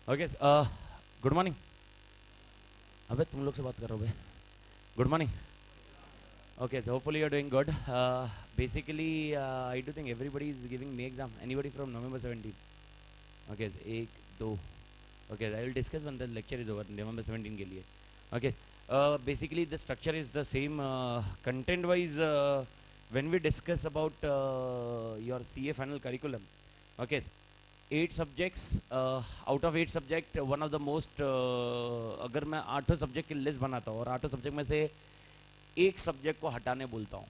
Okay, good morning. अबे तुम लोग से बात कर रहा हूँ बे। Good morning. Okay, so hopefully you're doing good. Basically, I do think everybody is giving May exam. Anybody from November 17? Okay, एक दो. Okay, I will discuss when the lecture is over. November 17 के लिए. Okay, basically the structure is the same. Content-wise, when we discuss about your CA final curriculum, okay, 8 subjects, out of 8 subject, one of the most, अगर मैं 8 subject की list बनाता हूँ और 8 subject में से एक सब्जेक्ट को हटाने बोलता हूँ,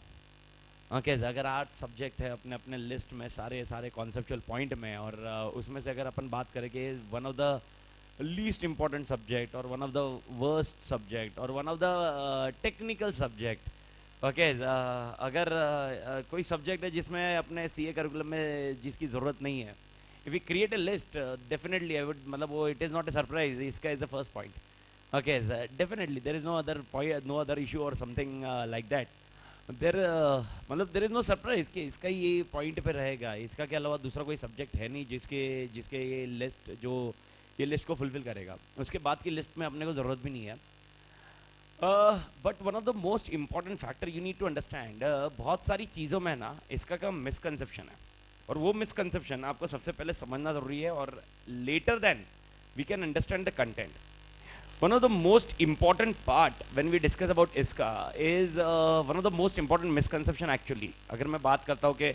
ओके, अगर 8 सब्जेक्ट है अपने अपने लिस्ट में सारे सारे कॉन्सेप्चुअल पॉइंट में, और उसमें से अगर अपन बात करें कि one of the least important subject और one of the worst subject और one of the technical subject, okay, अगर कोई सब्जेक्ट है जिसमें अपने सीए करिकुलम में जिसकी ज़रूरत नहीं है, if we create a list, definitely I would, मतलब वो it is not a surprise, इसका is the first point. Okay, definitely there is no other point, no other issue or something like that. There, मतलब there is no surprise कि इसका ये point पे रहेगा, इसका के अलावा दूसरा कोई subject है नहीं जिसके जिसके ये list जो ये list को fulfill करेगा, उसके बाद की list में अपने को ज़रूरत भी नहीं है. But one of the most important factor you need to understand, बहुत सारी चीज़ों में ना इसका का misconception है, और वो मिसकंसेप्शन आपको सबसे पहले समझना ज़रूरी है, और later then we can understand the content. One of the most important part when we discuss about इसका is one of the most important misconception actually. अगर मैं बात करता हूँ कि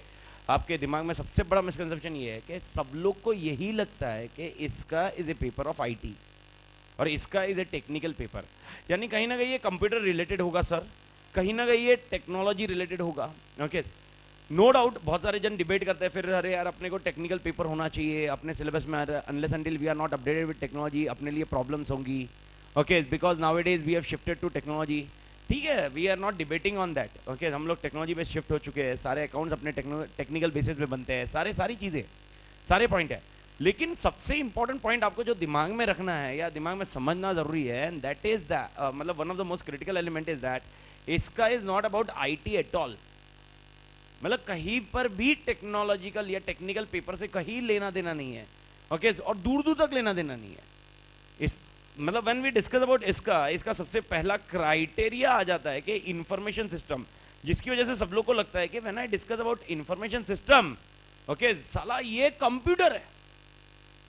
आपके दिमाग में सबसे बड़ा मिसकंसेप्शन ये है कि सब लोग को यही लगता है कि इसका is a paper of IT और इसका इज़ ए टेक्निकल पेपर, यानी कहीं ना कहीं ये कंप्यूटर रिलेटेड होगा सर, कहीं ना कहीं ये टेक्नोलॉजी रिलेटेड होगा. ओके, नो डाउट बहुत सारे जन डिबेट करते हैं फिर, अरे यार अपने को टेक्निकल पेपर होना चाहिए अपने सिलेबस में, unless until we are not updated with technology अपने लिए प्रॉब्लम्स होंगी. Okay, because now it is we have shifted to technology. ठीक है, we are not debating on that. Okay, हम लोग टेक्नोलॉजी पे शिफ्ट हो चुके हैं, सारे अकाउंट्स अपने टेक्निकल बेसिस पे बनते हैं, सारी चीज़ें, सारे पॉइंट है. लेकिन सबसे इंपॉर्टेंट पॉइंट आपको जो दिमाग में रखना है या दिमाग में समझना जरूरी है, एंड दैट इज दैट, मतलब one of the most critical element is that इसका is not about IT at all. मतलब कहीं पर भी टेक्नोलॉजिकल या टेक्निकल पेपर से कहीं लेना देना नहीं है. ओके, और दूर दूर तक लेना देना नहीं है. इस मतलब व्हेन वी डिस्कस अबाउट इसका सबसे पहला क्राइटेरिया आ जाता है कि इंफॉर्मेशन सिस्टम, जिसकी वजह से सब लोग को लगता है कि when I discuss about information system, okay, साला ये कंप्यूटर है.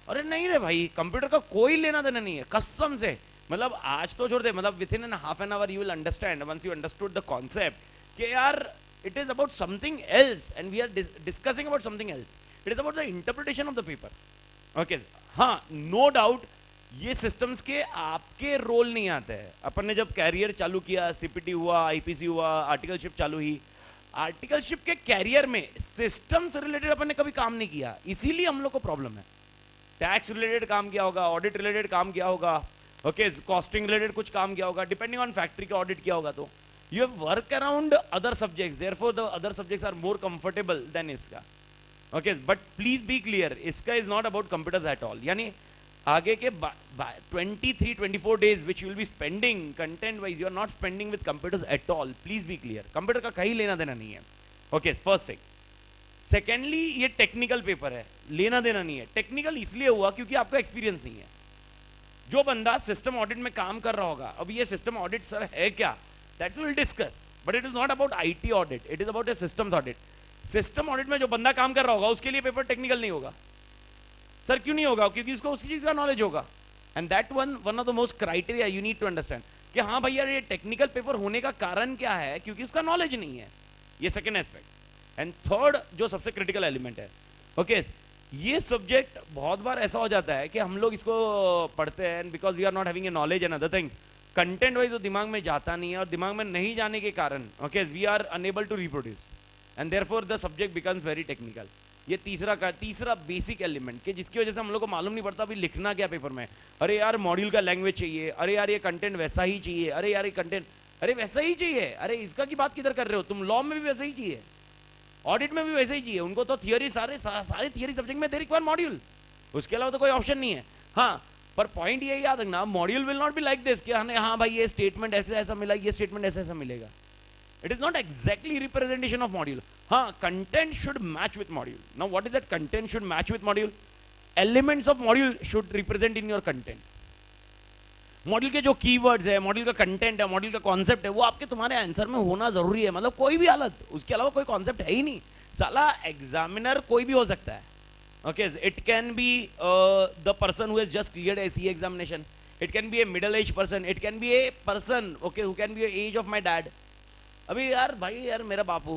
अरे नहीं रे भाई, कंप्यूटर का कोई लेना देना नहीं है कसम से. मतलब आज तो छोड़ दे, मतलब within an half an hour you will understand, once you understood the concept कि यार it is about something else and we are discussing about something else. It is about the interpretation of the paper. Okay, हाँ, no doubt ये systems के आपके role नहीं आते हैं. अपन ने जब कैरियर चालू किया, सीपीटी हुआ, आईपीसी हुआ, आर्टिकलशिप चालू हुई, आर्टिकलशिप के कैरियर में सिस्टम से रिलेटेड अपन ने कभी काम नहीं किया, इसीलिए हम लोग को प्रॉब्लम है. टैक्स रिलेटेड काम किया होगा, ऑडिट रिलेटेड काम किया होगा, ओके, कॉस्टिंग रिलेटेड कुछ काम किया होगा, डिपेंडिंग ऑन फैक्ट्री का ऑडिट किया होगा, तो you have work around other subjects, therefore the other subjects are more comfortable than iska. Okay, but please be clear, iska is not about computers at all. Yani aage ke 23-24 days which you will be spending content wise, you are not spending with computers at all. Please be clear, computer का कहीं लेना देना नहीं है. Okay, first thing. Secondly, ये technical paper है, लेना देना नहीं है. Technical इसलिए हुआ क्योंकि आपको experience नहीं है. जो बंदा सिस्टम ऑडिट में काम कर रहा होगा, अब ये सिस्टम ऑडिट सर है क्या, that we'll discuss, but it is not about IT audit, it is about a systems audit. System audit में जो बंदा काम कर रहा होगा उसके लिए पेपर टेक्निकल नहीं होगा. सर क्यों नहीं होगा? क्योंकि उसको उसी चीज का नॉलेज होगा. And that one of the most criteria you need to understand कि हाँ भैया ये टेक्निकल पेपर होने का कारण क्या है, क्योंकि उसका नॉलेज नहीं है. ये सेकेंड एस्पेक्ट. एंड थर्ड जो सबसे क्रिटिकल एलिमेंट है, ओके, ये सब्जेक्ट बहुत बार ऐसा हो जाता है कि हम लोग इसको पढ़ते हैं because we are not having a knowledge and other things, content wise वो दिमाग में जाता नहीं है, और दिमाग में नहीं जाने के कारण, okay, we are unable to reproduce and therefore the subject becomes very technical. ये तीसरा बेसिक एलिमेंट कि जिसकी वजह से हम लोग को मालूम नहीं पड़ता अभी लिखना क्या पेपर में. अरे यार मॉड्यूल का लैंग्वेज चाहिए, अरे यार ये कंटेंट वैसा ही चाहिए, अरे यार ये कंटेंट अरे वैसा ही चाहिए, अरे इसका की बात किधर कर रहे हो तुम, लॉ में भी वैसा ही चाहिए, ऑडिट में भी वैसे ही चाहिए. उनको तो थियोरी सारे थियोरी सब्जेक्ट में दे रिक्वायर मॉड्यूल, उसके अलावा तो कोई ऑप्शन नहीं है. हाँ, पर पॉइंट ये याद रखना, module will not be like this कि हाँ भाई ये स्टेटमेंट ऐसा ऐसा मिला, ये स्टेटमेंट ऐसा ऐसा मिलेगा. It is not exactly representation of module. हाँ, content should match with module. Now what is that content should match with module? Elements of module should represent in your content. Module के जो keywords है, module का content है, module का concept है, वो आपके तुम्हारे आंसर में होना जरूरी है. मतलब कोई भी हालत, उसके अलावा कोई कॉन्सेप्ट है ही नहीं. साला एग्जामिनर कोई भी हो सकता है. Okay, it can be the person who has just cleared a CA examination. It can be a middle-aged person. It can be a person, okay, who can be the age of my dad. अभी यार भाई यार मेरा बापू,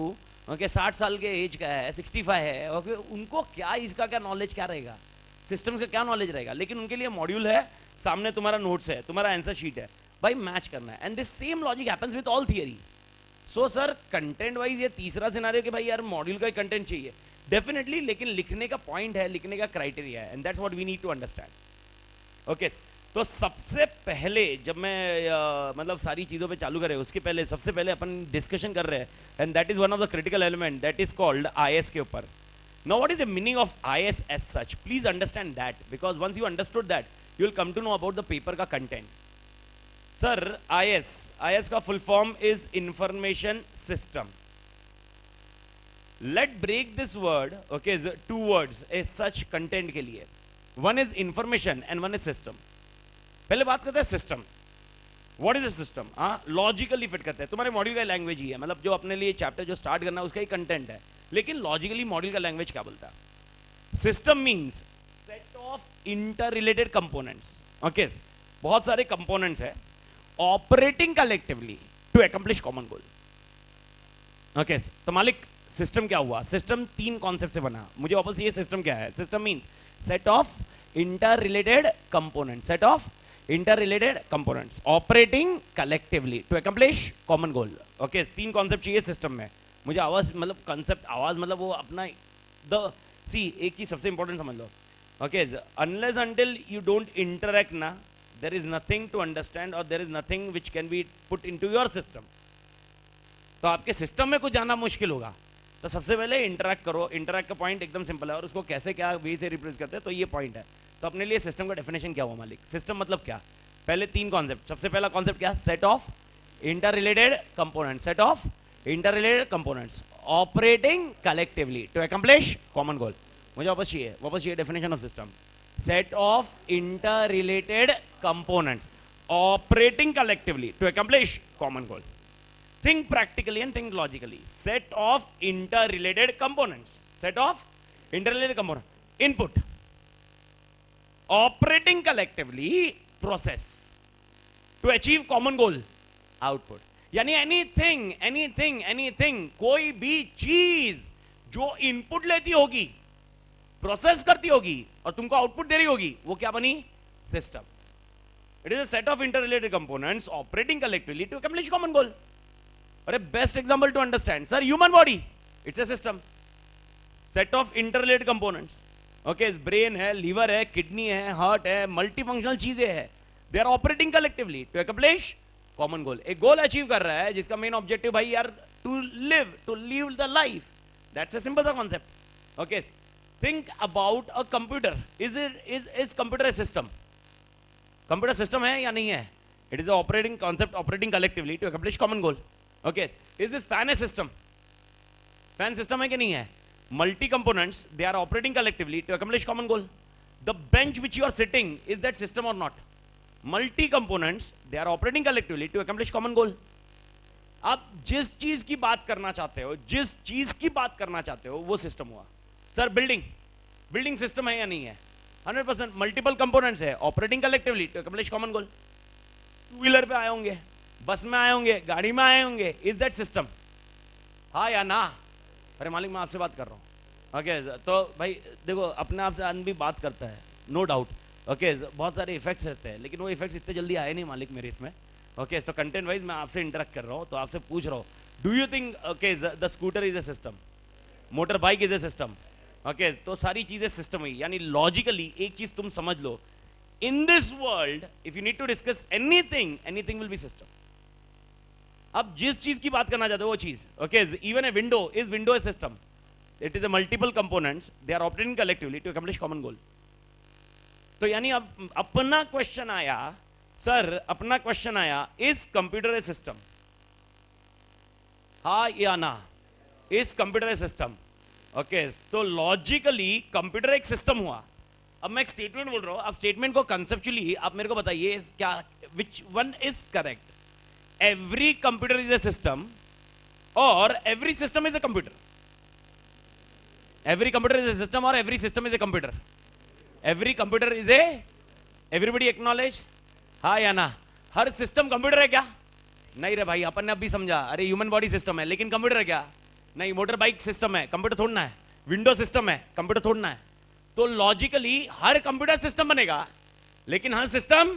okay, 60 साल के as का है, 65 है, okay, उनको क्या इसका क्या नॉलेज क्या रहेगा, सिस्टम्स का क्या नॉलेज रहेगा. लेकिन उनके लिए मॉड्यूल है, सामने तुम्हारा नोट्स है, तुम्हारा आंसर शीट है, भाई मैच करना है. And this same logic happens with all theory. So sir content wise ये तीसरा सिनारियो कि भाई यार मॉड्यूल का कंटेंट चाहिए डेफिनेटली, लेकिन लिखने का पॉइंट है, लिखने का क्राइटेरिया है, and that's what we need to understand. Okay, तो सबसे पहले जब मैं मतलब सारी चीज़ों पे चालू करें उसके पहले सबसे पहले अपन डिस्कशन कर रहे हैं, and that is one of the critical element that is called IS के ऊपर. Now what is the meaning of IS as such? Please understand that, because once you understood that you will come to know about the paper का content. Sir IS का full form is information system. Let break this word, okay, two words as such content के लिए. One is information and one is system. पहले बात करते हैं system. What is a system? हाँ, logically fit करते हैं. तुम्हारे मॉड्यूल का लैंग्वेज ही है, मतलब जो अपने लिए चैप्टर जो स्टार्ट करना है उसका ही कंटेंट है, लेकिन लॉजिकली मॉड्यूल का लैंग्वेज क्या बोलता है? System means set of inter related components. Okay, बहुत सारे कंपोनेंट्स है operating collectively to accomplish common goal. Okay, तो मालिक सिस्टम क्या हुआ? सिस्टम तीन कॉन्सेप्ट से बना. मुझे वापस ये सिस्टम क्या है? System means set of inter related components, set of inter related components operating collectively to accomplish common goal. Okay, तीन कॉन्सेप्ट चाहिए सिस्टम में. मुझे आवाज मतलब कॉन्सेप्ट आवाज मतलब वो अपना द सी एक चीज सबसे इंपॉर्टेंट समझ लो. Okay, unless until you don't interact ना, there is nothing to understand और there is nothing which can be put into your system. तो आपके सिस्टम में कुछ जाना मुश्किल होगा. तो सबसे पहले इंटरैक्ट करो. इंटरैक्ट का पॉइंट एकदम सिंपल है, और उसको कैसे क्या वे से रिप्रेजेंट करते हैं, तो ये पॉइंट है. तो अपने लिए सिस्टम का डेफिनेशन क्या हुआ मालिक? सिस्टम मतलब क्या? पहले तीन कॉन्सेप्ट. सबसे पहला कॉन्सेप्ट क्या? Set of inter related components, set of inter related components operating collectively to accomplish common goal. मुझे वापस चाहिए definition of system. Set of inter related components operating collectively to accomplish common goal. Think practically and think logically. Set of interrelated components. Set of interrelated components. Input. Operating collectively. Process. To achieve common goal. Output. यानी anything, कोई भी चीज जो input लेती होगी, process करती होगी और तुमको आउटपुट दे रही होगी, वो क्या बनी? System. It is a set of interrelated components operating collectively to accomplish common goal. अरे best example to understand, sir human body it's a system, set of interrelated components. Okay, brain है, liver है, kidney है, heart है, multi functional चीजें हैं. They are operating collectively to accomplish common goal. एक goal achieve कर रहा है जिसका मेन ऑब्जेक्टिव भाई यार to live the life. That's a simple सा concept. Okay, think about a computer. Is computer a system? Computer system है या नहीं है? It is operating concept operating collectively to accomplish common goal. Okay, is this fan a system? Fan system है कि नहीं है? Multi components, they are operating collectively to accomplish common goal. The bench which you are sitting, is that system or not? Multi components, they are operating collectively to accomplish common goal. आप जिस चीज की बात करना चाहते हो वो system हुआ. सर बिल्डिंग सिस्टम है या नहीं है? 100%. मल्टीपल कंपोनेंट्स है operating collectively to accomplish common goal. Two wheeler पे आए होंगे, बस में आए होंगे, गाड़ी में आए होंगे. Is that system? हाँ या ना? अरे मालिक मैं आपसे बात कर रहा हूँ. ओके, तो भाई देखो अपने आप से आदमी भी बात करता है, नो डाउट. ओके, बहुत सारे इफेक्ट्स रहते हैं, लेकिन वो इफेक्ट्स इतने जल्दी आए नहीं मालिक मेरे इसमें. ओके, तो कंटेंट वाइज मैं आपसे इंटरेक्ट कर रहा हूँ, तो आपसे पूछ रहा हूँ, do you think okay the scooter is a system? Motor bike is a system? Okay, तो सारी चीजें सिस्टम हुई. यानी लॉजिकली एक चीज तुम समझ लो, in this world if you need to discuss anything will be system. अब जिस चीज की बात करना चाहते हो वो चीज. Okay, even a window a system. It is a multiple components, they are operating collectively to accomplish common goal. तो यानी अब अपना क्वेश्चन आया, इज कंप्यूटर ए सिस्टम? हाँ या ना? Is computer a system? Okay, तो लॉजिकली कंप्यूटर एक सिस्टम हुआ. अब मैं एक स्टेटमेंट बोल रहा हूं, अब स्टेटमेंट को कंसेप्चुअली आप मेरे को बताइए क्या, which one is correct? Every computer is a system और every system is a computer? Every computer is a system और every system is a computer? Every computer is a, everybody acknowledge, हाँ या ना? हर सिस्टम कंप्यूटर है क्या? नहीं रे भाई, अपन ने अभी समझा, अरे ह्यूमन बॉडी सिस्टम है, लेकिन कंप्यूटर है क्या? नहीं। मोटर बाइक सिस्टम है, कंप्यूटर थोड़ना है। विंडो सिस्टम है, कंप्यूटर थोड़ना है। तो लॉजिकली हर कंप्यूटर सिस्टम बनेगा, लेकिन हर सिस्टम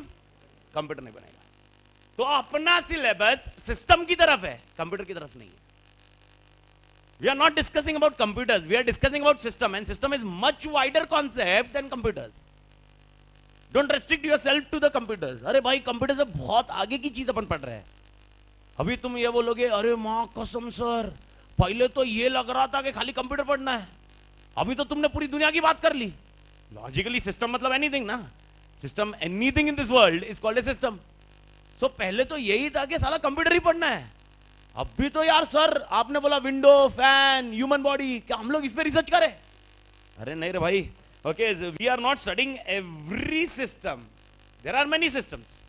कंप्यूटर नहीं बनेगा। तो अपना सिलेबस सिस्टम की तरफ है, कंप्यूटर की तरफ नहीं है। We are not discussing about computers, we are discussing about system, and system is much wider concept than computers. Don't restrict yourself to the computers. अरे भाई कंप्यूटर से बहुत आगे की चीज अपन पढ़ रहे हैं। अभी तुम ये बोलोगे अरे माँ कसम सर, पहले तो ये लग रहा था कि खाली कंप्यूटर पढ़ना है, अभी तो तुमने पूरी दुनिया की बात कर ली। लॉजिकली सिस्टम मतलब एनीथिंग ना, system anything in this world is called a system. So पहले तो यही था कि साला कंप्यूटर ही पढ़ना है। अभी तो यार सर आपने बोला विंडो, फैन, ह्यूमन बॉडी, क्या हम लोग इस पे रिसर्च करें? अरे नहीं रे भाई, okay, we are not studying every system, there are many systems.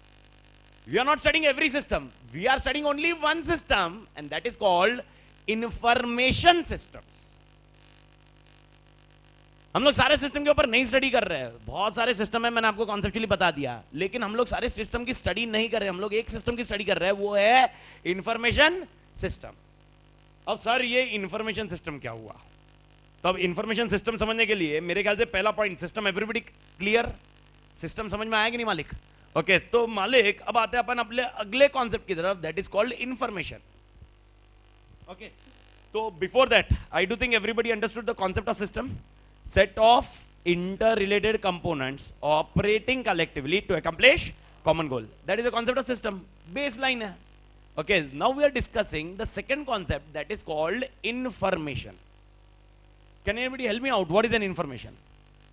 We are not studying every system, we are studying only one system, and that is called information systems. हम लोग सारे सिस्टम के ऊपर नहीं स्टडी कर रहे हैं, बहुत सारे सिस्टम है, मैंने आपको कॉन्सेप्चुअली बता दिया, लेकिन हम लोग सारे सिस्टम की स्टडी नहीं कर रहे, हम लोग एक सिस्टम की स्टडी कर रहे हैं, वो है इंफॉर्मेशन सिस्टम। अब सर ये इंफॉर्मेशन सिस्टम क्या हुआ? तो अब इंफॉर्मेशन सिस्टम समझने के लिए मेरे ख्याल से पहला point, system everybody clear? System समझ में आया कि नहीं मालिक? ओके, तो मालिक अब आते हैं अपन अपने अगले कॉन्सेप्ट की तरफ, that is called information. Okay, तो before that I do think everybody understood the concept of system, set of interrelated components operating collectively to accomplish common goal. That is the concept of system. Baseline hai. Okay, now we are discussing the second concept, that is called information. Can anybody help me out? What is an information?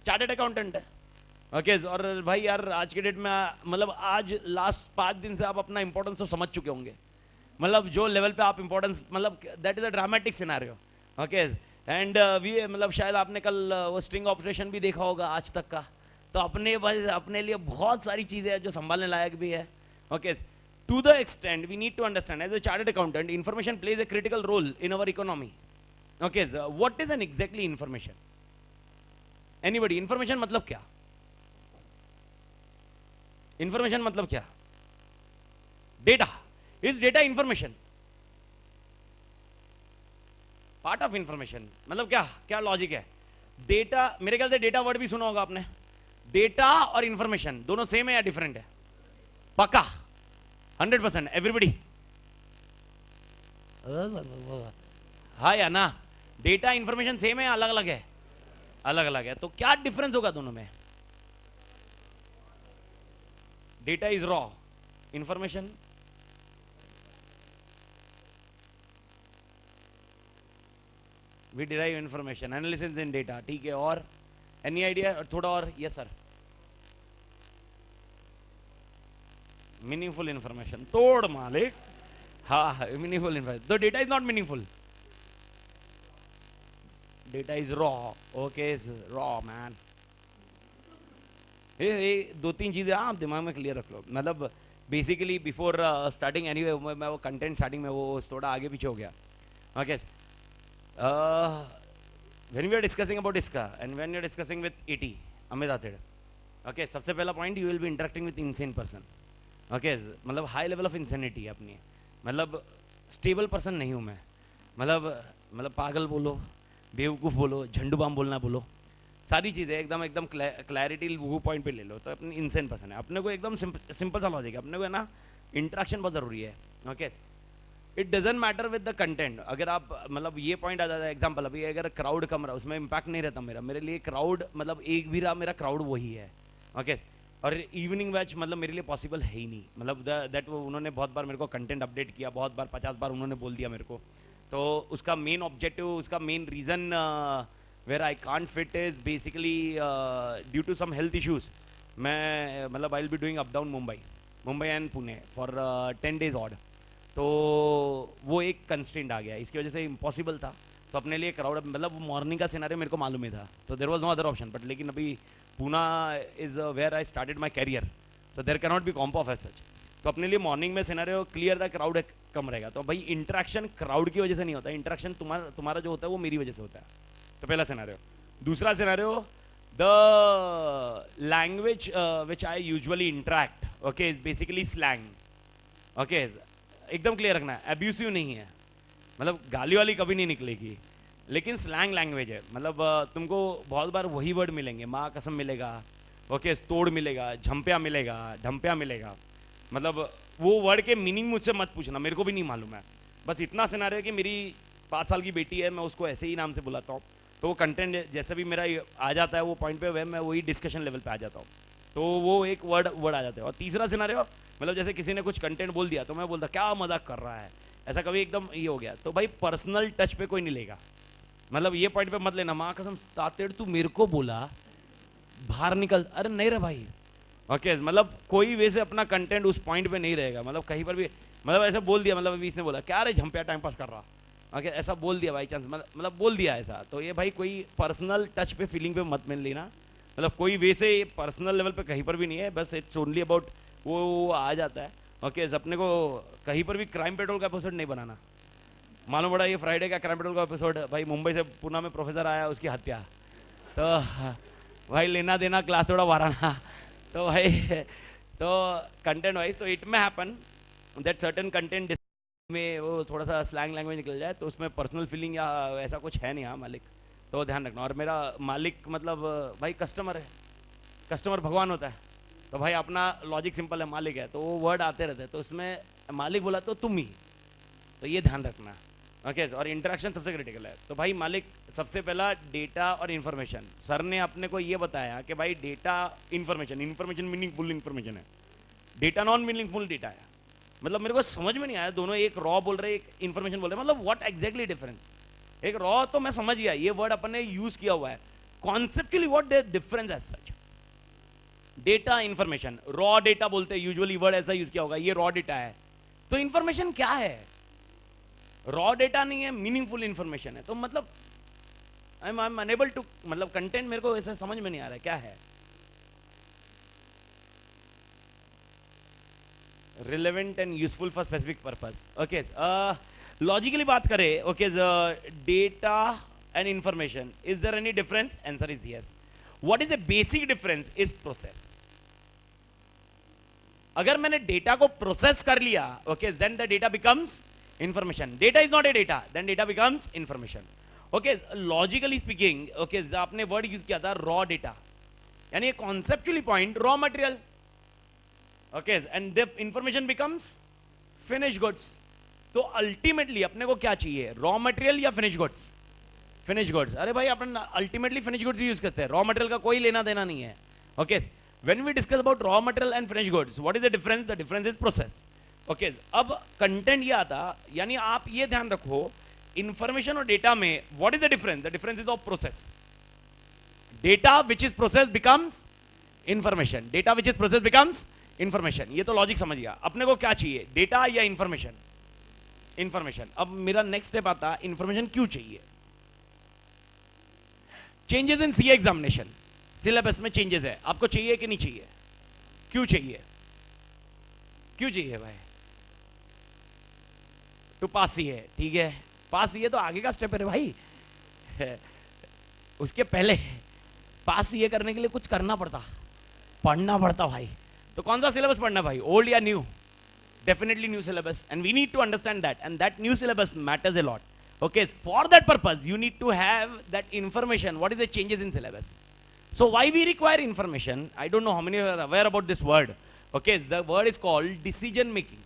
Chartered accountant है, okay, और भाई यार आज के date में मतलब आज last 5 दिन से आप अपना इंपॉर्टेंस तो समझ चुके होंगे, मतलब जो लेवल पे आप इंपॉर्टेंस, मतलब that is a dramatic scenario. Okay, and we मतलब शायद आपने कल वो स्ट्रिंग ऑपरेशन भी देखा होगा आज तक का, तो अपने लिए बहुत सारी चीज़ें हैं जो संभालने लायक भी है। Okay, to the extent we need to understand as a chartered accountant, information plays a critical role in our economy. Okay, what is an exactly information? Anybody? Information मतलब क्या? इंफॉर्मेशन मतलब क्या? Data. Is data information? Part of information मतलब क्या? क्या logic है? Data, मेरे ख्याल से डेटा वर्ड भी सुना होगा आपने। डेटा और इंफॉर्मेशन दोनों सेम है या डिफरेंट है? पक्का 100%? एवरीबडी हाँ या ना? डेटा इंफॉर्मेशन सेम है या अलग अलग है? अलग अलग है। तो क्या डिफरेंस होगा दोनों में? Data is raw, information we derive information, analysis in data, ठीक है। और any idea? थोड़ा और? yes sir, meaningful information तोड़ मालिक। हाँ, meaningful information, तो data is not meaningful, data is raw। okay, is raw man। ये 2-3 चीजें आप दिमाग में क्लियर रख लो। मतलब बेसिकली बिफोर स्टार्टिंग एनीवे मैं वो कंटेंट स्टार्टिंग में वो थोड़ा आगे पीछे हो गया। Okay, when we are discussing about ISKA and when you are discussing with ET, Amit Athid, okay, सबसे पहला point, you will be interacting with insane person। okay, मतलब हाई लेवल ऑफ इंसेनिटी है अपनी, मतलब स्टेबल पर्सन नहीं हूँ मैं, मतलब पागल बोलो, बेवकूफ़ बोलो, झंडू बाम बोलना बोलो, सारी चीज़ें एकदम क्लैरिटी वो पॉइंट पे ले लो, तो अपनी इंसेन पर्सन है। अपने को एकदम सिंपल सा लॉजिक है, अपने को है ना इंटरेक्शन बहुत ज़रूरी है। Okay, it doesn't matter with the content. अगर आप मतलब ये पॉइंट आ जाता है, एग्जांपल अभी अगर क्राउड कम रहा उसमें इम्पैक्ट नहीं रहता मेरे लिए क्राउड मतलब एक भी रहा, मेरा क्राउड वही है। ओके, और इवनिंग बैच मतलब मेरे लिए पॉसिबल है ही नहीं, मतलब दैट वो उन्होंने बहुत बार मेरे को कंटेंट अपडेट किया, बहुत बार 50 बार उन्होंने बोल दिया मेरे को, तो उसका मेन ऑब्जेक्टिव, उसका main reason where I can't fit is basically due to some health issues. मैं मतलब I will be doing up down Mumbai and Pune for 10 days odd, तो वो एक कंस्ट्रेंट आ गया, इसकी वजह से इम्पॉसिबल था। तो अपने लिए क्राउड मतलब मॉर्निंग का सिनारियो मेरे को मालूम ही था, तो there was no other option, but लेकिन अभी Poona is where I started my career, so there cannot be comp of as such. तो अपने लिए मॉर्निंग में सिनेरियो क्लियर था, क्राउड कम रहेगा, तो भाई इंटरेक्शन क्राउड की वजह से नहीं होता, इंटरेक्शन तुम्हारा जो होता है वो मेरी वजह से होता है. तो पहला सिनेरियो. दूसरा scenario, the language which I usually interact, okay, is basically slang. Okay, एकदम क्लियर रखना है, एब्यूसिव नहीं है, मतलब गाली वाली कभी नहीं निकलेगी, लेकिन स्लैंग लैंग्वेज है. मतलब तुमको बहुत बार वही वर्ड मिलेंगे, माँ कसम मिलेगा, ओके, तोड़ मिलेगा, झंपिया मिलेगा, ढंपिया मिलेगा. मतलब वो वर्ड के मीनिंग मुझसे मत पूछना, मेरे को भी नहीं मालूम है. बस इतना सिनारियो है कि मेरी 5 साल की बेटी है, मैं उसको ऐसे ही नाम से बुलाता हूँ, तो वो कंटेंट जैसे भी मेरा आ जाता है वो पॉइंट पे मैं वही डिस्कशन लेवल पे आ जाता हूँ, तो वो एक वर्ड आ जाता है. और तीसरा सिनारियो, मतलब जैसे किसी ने कुछ कंटेंट बोल दिया तो मैं बोलता क्या मजाक कर रहा है, ऐसा कभी एकदम ये हो गया, तो भाई पर्सनल टच पे कोई नहीं लेगा. मतलब ये पॉइंट पे मत लेना, माँ कसम तातेड़ तू मेरे को बोला, बाहर निकल, अरे नहीं रे भाई. ओके, मतलब कोई वैसे अपना कंटेंट उस पॉइंट पे नहीं रहेगा, मतलब कहीं पर भी, मतलब ऐसा बोल दिया, मतलब अभी इसने बोला क्या रे झंपिया टाइम पास कर रहा, ओके, ऐसा बोल दिया बाई चांस, मतलब बोल दिया ऐसा, तो ये भाई कोई पर्सनल टच पे फीलिंग पे मत मिल लेना. मतलब कोई वैसे पर्सनल लेवल पे कहीं पर भी नहीं है, बस इट्स ओनली अबाउट वो आ जाता है. ओके, अपने को कहीं पर भी क्राइम पेट्रोल का एपिसोड नहीं बनाना. मालूम पड़ा ये फ्राइडे का क्राइम पेट्रोल का एपिसोड, भाई मुंबई से पुणे में प्रोफेसर आया, उसकी हत्या, तो भाई लेना देना क्लास थोड़ा वाराना, तो भाई तो कंटेंट वाइज तो इट में हैपन दैट सर्टेन कंटेंट में वो थोड़ा सा स्लैंग लैंग्वेज निकल जाए, तो उसमें पर्सनल फीलिंग या ऐसा कुछ है नहीं. हाँ मालिक, तो ध्यान रखना. और मेरा मालिक मतलब भाई कस्टमर है, कस्टमर भगवान होता है, तो भाई अपना लॉजिक सिंपल है, मालिक है तो वो वर्ड आते रहते हैं, तो उसमें मालिक बोला तो तुम ही, तो ये ध्यान रखना. ओके, और इंटरेक्शन सबसे क्रिटिकल है. तो भाई मालिक सबसे पहला डेटा और इन्फॉर्मेशन. सर ने अपने को ये बताया कि भाई data information, information meaningful information है, डेटा नॉन मीनिंगफुल डेटा है. मतलब मेरे को समझ में नहीं आया, दोनों एक रॉ बोल रहे एक इन्फॉर्मेशन बोल रहे, मतलब व्हाट एग्जैक्टली डिफरेंस. एक रॉ तो मैं समझ गया, ये वर्ड अपन ने यूज किया हुआ है, conceptually what the difference as such. Data information, raw data बोलते हैं यूजुअली, वर्ड ऐसा यूज किया होगा, ये रॉ डेटा है. तो इन्फॉर्मेशन क्या है? रॉ डेटा नहीं है, मीनिंगफुल इंफॉर्मेशन है. तो मतलब आई एम अनेबल टू, मतलब कंटेंट मेरे को ऐसा समझ में नहीं आ रहा है क्या है. Relevant and useful for specific purpose. Okay, logically बात करें, okay, data and information, is there any difference? Answer is yes. What is the basic difference? Is process. अगर मैंने डेटा को प्रोसेस कर लिया, okay, then the data becomes information. Data is not a data, then data becomes information. Okay, logically speaking, okay, आपने word use किया था raw data, यानी conceptually point raw material. Okay, and the information becomes finished goods. तो ultimately अपने को क्या चाहिए, raw material या finished goods? Finished goods. अरे भाई अपन ultimately finished goods यूज करते हैं, raw material का कोई लेना देना नहीं है. Okay, when we discuss about raw material and finished goods, what is the difference? The difference is process. Okay, अब कंटेंट ये आता, यानी आप ये ध्यान रखो, इंफॉर्मेशन और डेटा में what is the difference? The difference is of process. Data which is process becomes information, data which is process becomes information. ये तो लॉजिक समझ गया. अपने को क्या चाहिए, डेटा या इंफॉर्मेशन? इंफॉर्मेशन. अब मेरा नेक्स्ट स्टेप आता, इंफॉर्मेशन क्यों चाहिए? Changes in CA examination, syllabus में चेंजेस है, आपको चाहिए कि नहीं चाहिए? क्यों चाहिए? क्यों चाहिए भाई? टू पास ही है, ठीक है, पास ही है तो आगे का स्टेप है भाई. उसके पहले पास ये करने के लिए कुछ करना पड़ता, पढ़ना पड़ता भाई. तो कौन सा सिलेबस पढ़ना भाई, ओल्ड या new? Definitely new syllabus, and we need to understand that, and that new syllabus matters a lot. Okay, for that purpose you need to have that information, what is the changes in syllabus. So why we require information? I don't know how many are aware about this word. Okay, the word is called decision making.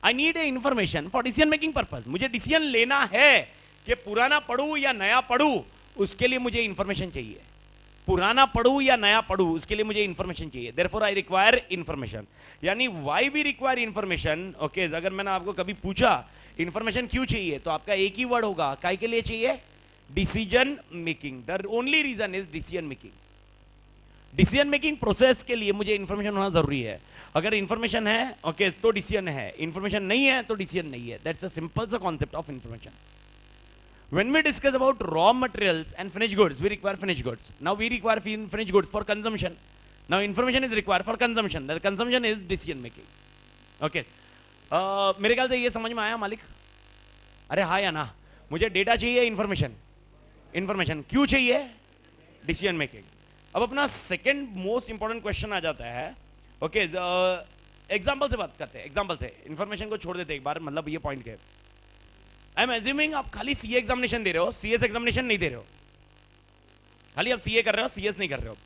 I need a information for decision making purpose. मुझे decision लेना है कि पुराना पढ़ूं या नया पढ़ूं, उसके लिए मुझे इंफॉर्मेशन चाहिए. पुराना पढ़ूं या नया पढ़ूं, उसके लिए मुझे इंफॉर्मेशन चाहिए. Therefore I require information. यानी why we require information? Okay, अगर मैंने आपको कभी पूछा इंफॉर्मेशन क्यों चाहिए, तो आपका एक ही वर्ड होगा, काय के लिए चाहिए? Decision making. The only reason is decision making. Decision making process के लिए मुझे इंफॉर्मेशन होना जरूरी है. अगर इंफॉर्मेशन है, ओके, तो डिसीजन है, इंफॉर्मेशन नहीं है तो डिसीजन नहीं है. दैट्स अ सिंपल सा concept of information. When we discuss about raw materials and finished goods, we require finished goods. Now we require finished goods for consumption. Now information is required for consumption. The consumption is decision making. Okay. मेरे ख्याल से ये समझ में आया मालिक? अरे हाँ या ना? मुझे डेटा चाहिए, इंफॉर्मेशन. इंफॉर्मेशन क्यों चाहिए? Decision making. अब अपना सेकंड मोस्ट इंपॉर्टेंट क्वेश्चन आ जाता है. ओके, एग्जांपल से बात करते हैं. एग्जांपल से इंफॉर्मेशन को छोड़ देते एक बार, मतलब ये पॉइंट के. आई एम एज्यूमिंग आप खाली सीए एग्जामिनेशन दे रहे हो, सीएस एग्जामिनेशन नहीं दे रहे हो. खाली आप सीए कर रहे हो, सीएस नहीं कर रहे हो.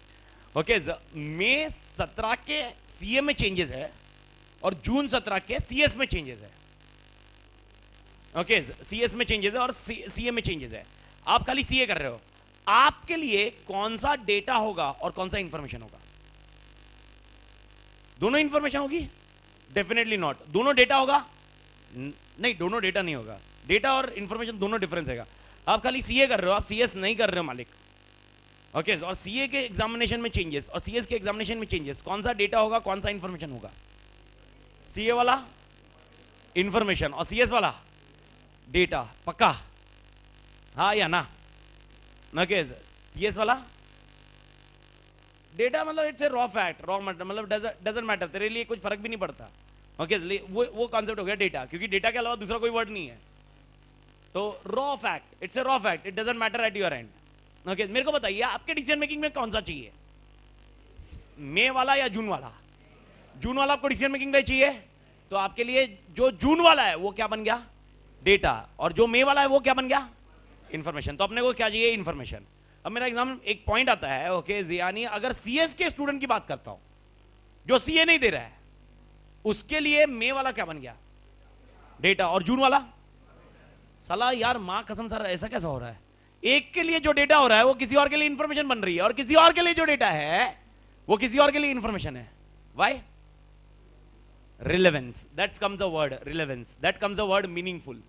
ओके, मई 17 के सीए में चेंजेस है और जून 17 के सीएस में चेंजेस है. ओके, सीएस में चेंजेस है और सीए में चेंजेस है. आप खाली सीए कर रहे हो. आपके लिए कौन सा डेटा होगा और कौन सा इंफॉर्मेशन होगा? दोनों इंफॉर्मेशन होगी? Definitely not. दोनों डेटा होगा? नहीं, दोनों डेटा नहीं होगा. डेटा और इंफॉर्मेशन दोनों डिफरेंस है. आप खाली सीए कर रहे हो, आप सीएस नहीं कर रहे हो मालिक. ओके, और सीए के एग्जामिनेशन में चेंजेस और सीएस के एग्जामिनेशन में चेंजेस. कौन सा डेटा होगा, कौन सा इंफॉर्मेशन होगा? सीए वाला इंफॉर्मेशन और सीएस वाला डेटा. पक्का? हाँ या ना? ओके, सीएस वाला डेटा मतलब it's a raw fact, raw मतलब डजंट मैटर, तेरे लिए कुछ फर्क भी नहीं पड़ता. ओके, वो कॉन्सेप्ट हो गया डेटा, क्योंकि डेटा के अलावा दूसरा कोई वर्ड नहीं है. तो raw fact, it's a raw fact, it doesn't matter at your and. Okay, मेरे को बताइए आपके डिसीजन मेकिंग में कौन सा चाहिए? मई वाला या जून वाला? जून वाला आपको डिसीजन मेकिंग में चाहिए, तो आपके लिए जो जून वाला है वो क्या बन गया? डेटा. और जो मई वाला है वो क्या बन गया? इंफॉर्मेशन. तो अपने को क्या चाहिए? इंफॉर्मेशन. अब मेरा एग्जाम एक पॉइंट आता है. ओके, यानी अगर सीएस के स्टूडेंट की बात करता हूं जो सीए नहीं दे रहा है, उसके लिए मई वाला क्या बन गया? डेटा. और जून वाला? साला यार, मां कसम सर, ऐसा कैसा हो रहा है? एक के लिए जो डेटा हो रहा है वो किसी और के लिए इंफॉर्मेशन बन रही है, और किसी और के लिए जो डेटा है वो किसी और के लिए इंफॉर्मेशन है. Why? Relevance. That comes the word relevance. That comes the word meaningful.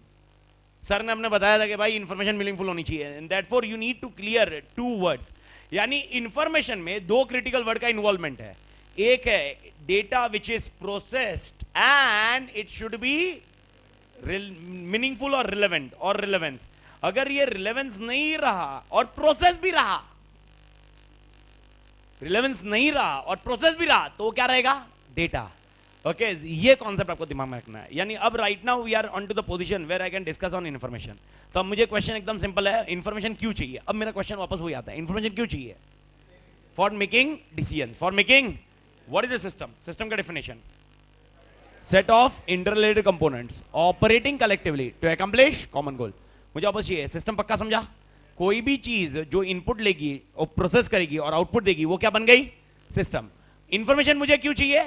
Sir ने हमने बताया था कि भाई इंफॉर्मेशन मीनिंगफुल होनी चाहिए, and therefore you need to clear two words. यानी इंफॉर्मेशन में दो क्रिटिकल वर्ड का इन्वॉल्वमेंट है. एक है data which is processed and it should be meaningful और रिलेवेंट और रिलेवेंस. अगर ये रिलेवेंस नहीं रहा और प्रोसेस भी रहा, रिलेवेंस नहीं रहा और प्रोसेस भी रहा, तो क्या रहेगा? डेटा. ओके, ये कॉन्सेप्ट आपको दिमाग में रखना है. यानी अब right now we are on to the position where I can discuss on information. तो अब मुझे क्वेश्चन एकदम सिंपल है, इन्फॉर्मेशन क्यों चाहिए? अब मेरा क्वेश्चन वापस वही आता है, इन्फॉर्मेशन क्यों चाहिए? For making decision. For making what is the system? System का definition, set of interrelated components operating collectively to accomplish common goal. मुझे वापस ये सिस्टम पक्का समझा? कोई भी चीज जो इनपुट लेगी और प्रोसेस करेगी और आउटपुट देगी, वो क्या बन गई? सिस्टम. इंफॉर्मेशन मुझे क्यों चाहिए?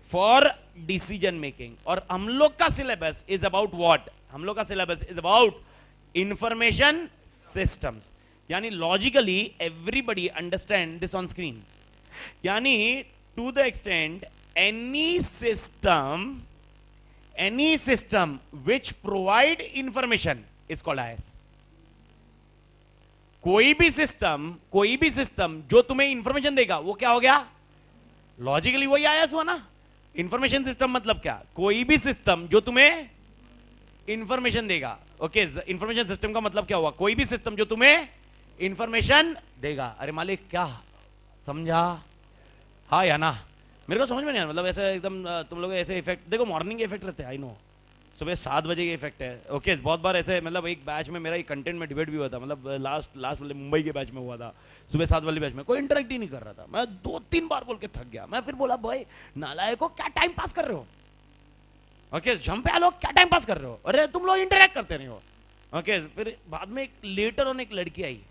For decision making. और हम लोग का सिलेबस इज अबाउट व्हाट? हम लोग का syllabus is about information systems. यानी logically everybody understand this on screen. यानी to the extent any system which provide information is called IS. कोई भी सिस्टम जो तुम्हें इंफॉर्मेशन देगा वो क्या हो गया? लॉजिकली वही IS हुआ ना. इंफॉर्मेशन सिस्टम मतलब क्या? कोई भी सिस्टम जो तुम्हें इंफॉर्मेशन देगा. ओके, इंफॉर्मेशन सिस्टम का मतलब क्या हुआ? कोई भी सिस्टम जो तुम्हें इंफॉर्मेशन देगा. अरे मालिक, क्या समझा? हाँ या ना? मेरे को समझ में नहीं आया. मतलब ऐसे एकदम तुम लोग ऐसे इफेक्ट देखो, मॉर्निंग इफेक्ट रहते हैं. आई नो सुबह 7 बजे के इफेक्ट है. ओके, बहुत बार ऐसे, मतलब एक बैच में मेरा एक कंटेंट में डिबेट भी हुआ था. मतलब लास्ट वाले मुंबई के बैच में हुआ था. सुबह 7 वाले बैच में कोई इंटरेक्ट ही नहीं कर रहा था. मैं 2-3 बार बोल के थक गया. मैं फिर बोला, भाई नालायक को क्या टाइम पास कर रहे हो? ओके, जम पे लोग क्या टाइम पास कर रहे हो? अरे तुम लोग इंटरेक्ट करते नहीं हो. ओके, फिर बाद में लेटर ऑन एक लड़की आई,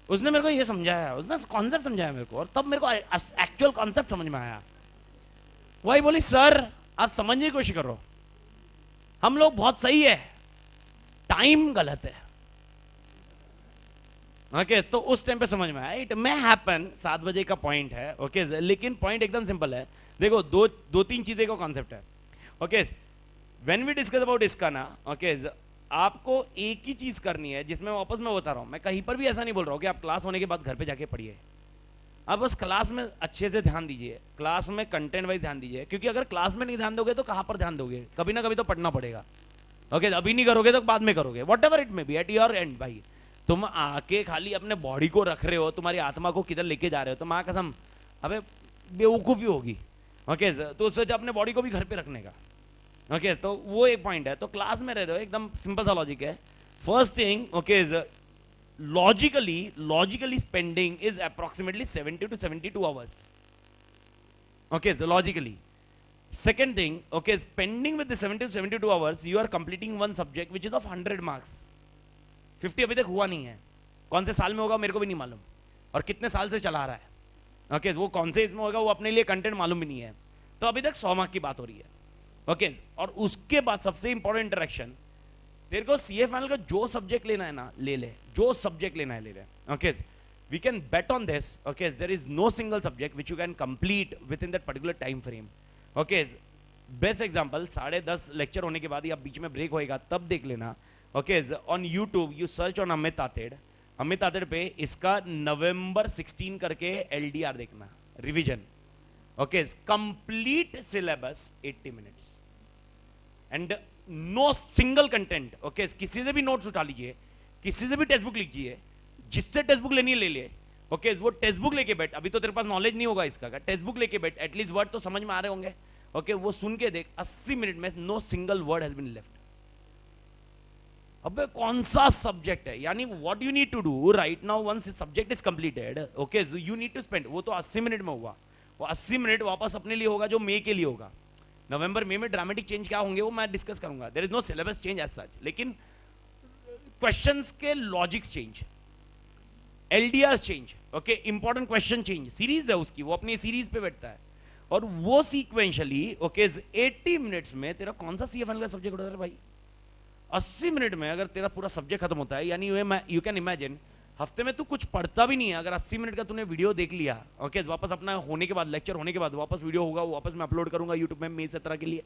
उसने मेरे को ये समझाया, उसने कॉन्सेप्ट समझाया मेरे को, और तब मेरे को एक्चुअल कॉन्सेप्ट समझ में आया. वही बोली, सर आप समझने की कोशिश करो, हम लोग बहुत सही है, टाइम गलत है. ओके, तो उस टाइम पे समझ में आया. इट मे हैपन 7 बजे का पॉइंट है. ओके, लेकिन पॉइंट एकदम सिंपल है. देखो, दो तीन चीजें का कॉन्सेप्ट है. Okay, when we discuss about इसका ना, ओके, आपको एक ही चीज करनी है, जिसमें वापस मैं बता रहा हूं. मैं कहीं पर भी ऐसा नहीं बोल रहा हूं कि आप क्लास होने के बाद घर पे जाके पढ़िए. आप बस क्लास में अच्छे से ध्यान दीजिए, क्लास में कंटेंट वाइज ध्यान दीजिए, क्योंकि अगर क्लास में नहीं ध्यान दोगे तो कहां पर ध्यान दोगे? कभी ना कभी तो पढ़ना पड़ेगा. ओके अभी नहीं करोगे तो बाद में करोगे, what ever it may be at your and. भाई तुम आके खाली अपने बॉडी को रख रहे हो, तुम्हारी आत्मा को किधर लेके जा रहे हो, तो माँ कसम अबे बेवकूफ़ी होगी। ओके तो उससे अपने बॉडी को भी घर पे रखने का। ओके तो वो एक पॉइंट है। तो क्लास में रह रहे हो, एकदम सिंपल सा लॉजिक है। First thing okay logically spending is approximately 70 to 72 hours. Okay, so logically. Second thing, okay, spending with the 70 to 72 hours, you are completing one subject which is of 100 marks. 50 अभी तक हुआ नहीं है, कौन से साल में होगा मेरे को भी नहीं मालूम, और कितने साल से चला रहा है। ओके वो कौन से इसमें होगा वो अपने लिए कंटेंट मालूम भी नहीं है, तो अभी तक 100 मार्क की बात हो रही है। ओके और उसके बाद सबसे इंपॉर्टेंट इंटरेक्शन, तेरे को सीए फाइनल का जो सब्जेक्ट लेना है ना ले ले, जो सब्जेक्ट लेना है ले ले। Okay we can bet on this. Okay there is no single subject which you can complete within that particular time frame. Okay best example 10:30 lecture होने के बाद या बीच में ब्रेक होएगा तब देख लेना। Okay on YouTube you search on Amit Tated पे इसका नवंबर 16 करके एलडीआर देखना, revision. Okay complete syllabus 80 minutes and no single content. Okay किसी से भी नोट्स उठा लीजिए, किसी से भी टेक्स्ट बुक लीजिए, जिससे टेक्स्ट बुक लेनी है ले ले। ओके वो टेक्स्ट बुक लेके बैठ, अभी तो तेरे पास नॉलेज नहीं होगा इसका, टेक्स्ट बुक लेके बैठ, एटलीस्ट वर्ड तो समझ में आ रहे होंगे। ओके वो सुन के देख 80 मिनट में no single word has been left. अबे कौन सा सब्जेक्ट है, यानी what you need to do right now once subject is completed, okay you need to spend, वो तो 80 मिनट में हुआ, वो 80 मिनट वापस अपने लिए होगा जो मई के लिए होगा। नवंबर में ड्रामेटिक चेंज क्या होंगे वो मैं डिस्कस करूंगा। There is no syllabus change as such, लेकिन क्वेश्चंस के logics change, LDR change, okay important question change, series है उसकी, वो अपनी सीरीज पे बैठता है और वो सीक्वेंशियली ओके 80 मिनट्स में तेरा कौन सा सीए फाइनल का सब्जेक्ट होता है भाई। 80 मिनट में अगर तेरा पूरा सब्जेक्ट खत्म होता है, यानी यू कैन इमेजिन हफ्ते में तू कुछ पढ़ता भी नहीं है, अगर 80 मिनट का तूने वीडियो देख लिया, ओके वापस अपना होने के बाद लेक्चर होने के बाद वापस वीडियो होगा, वो वापस मैं अपलोड करूंगा यूट्यूब में मई 17 के लिए,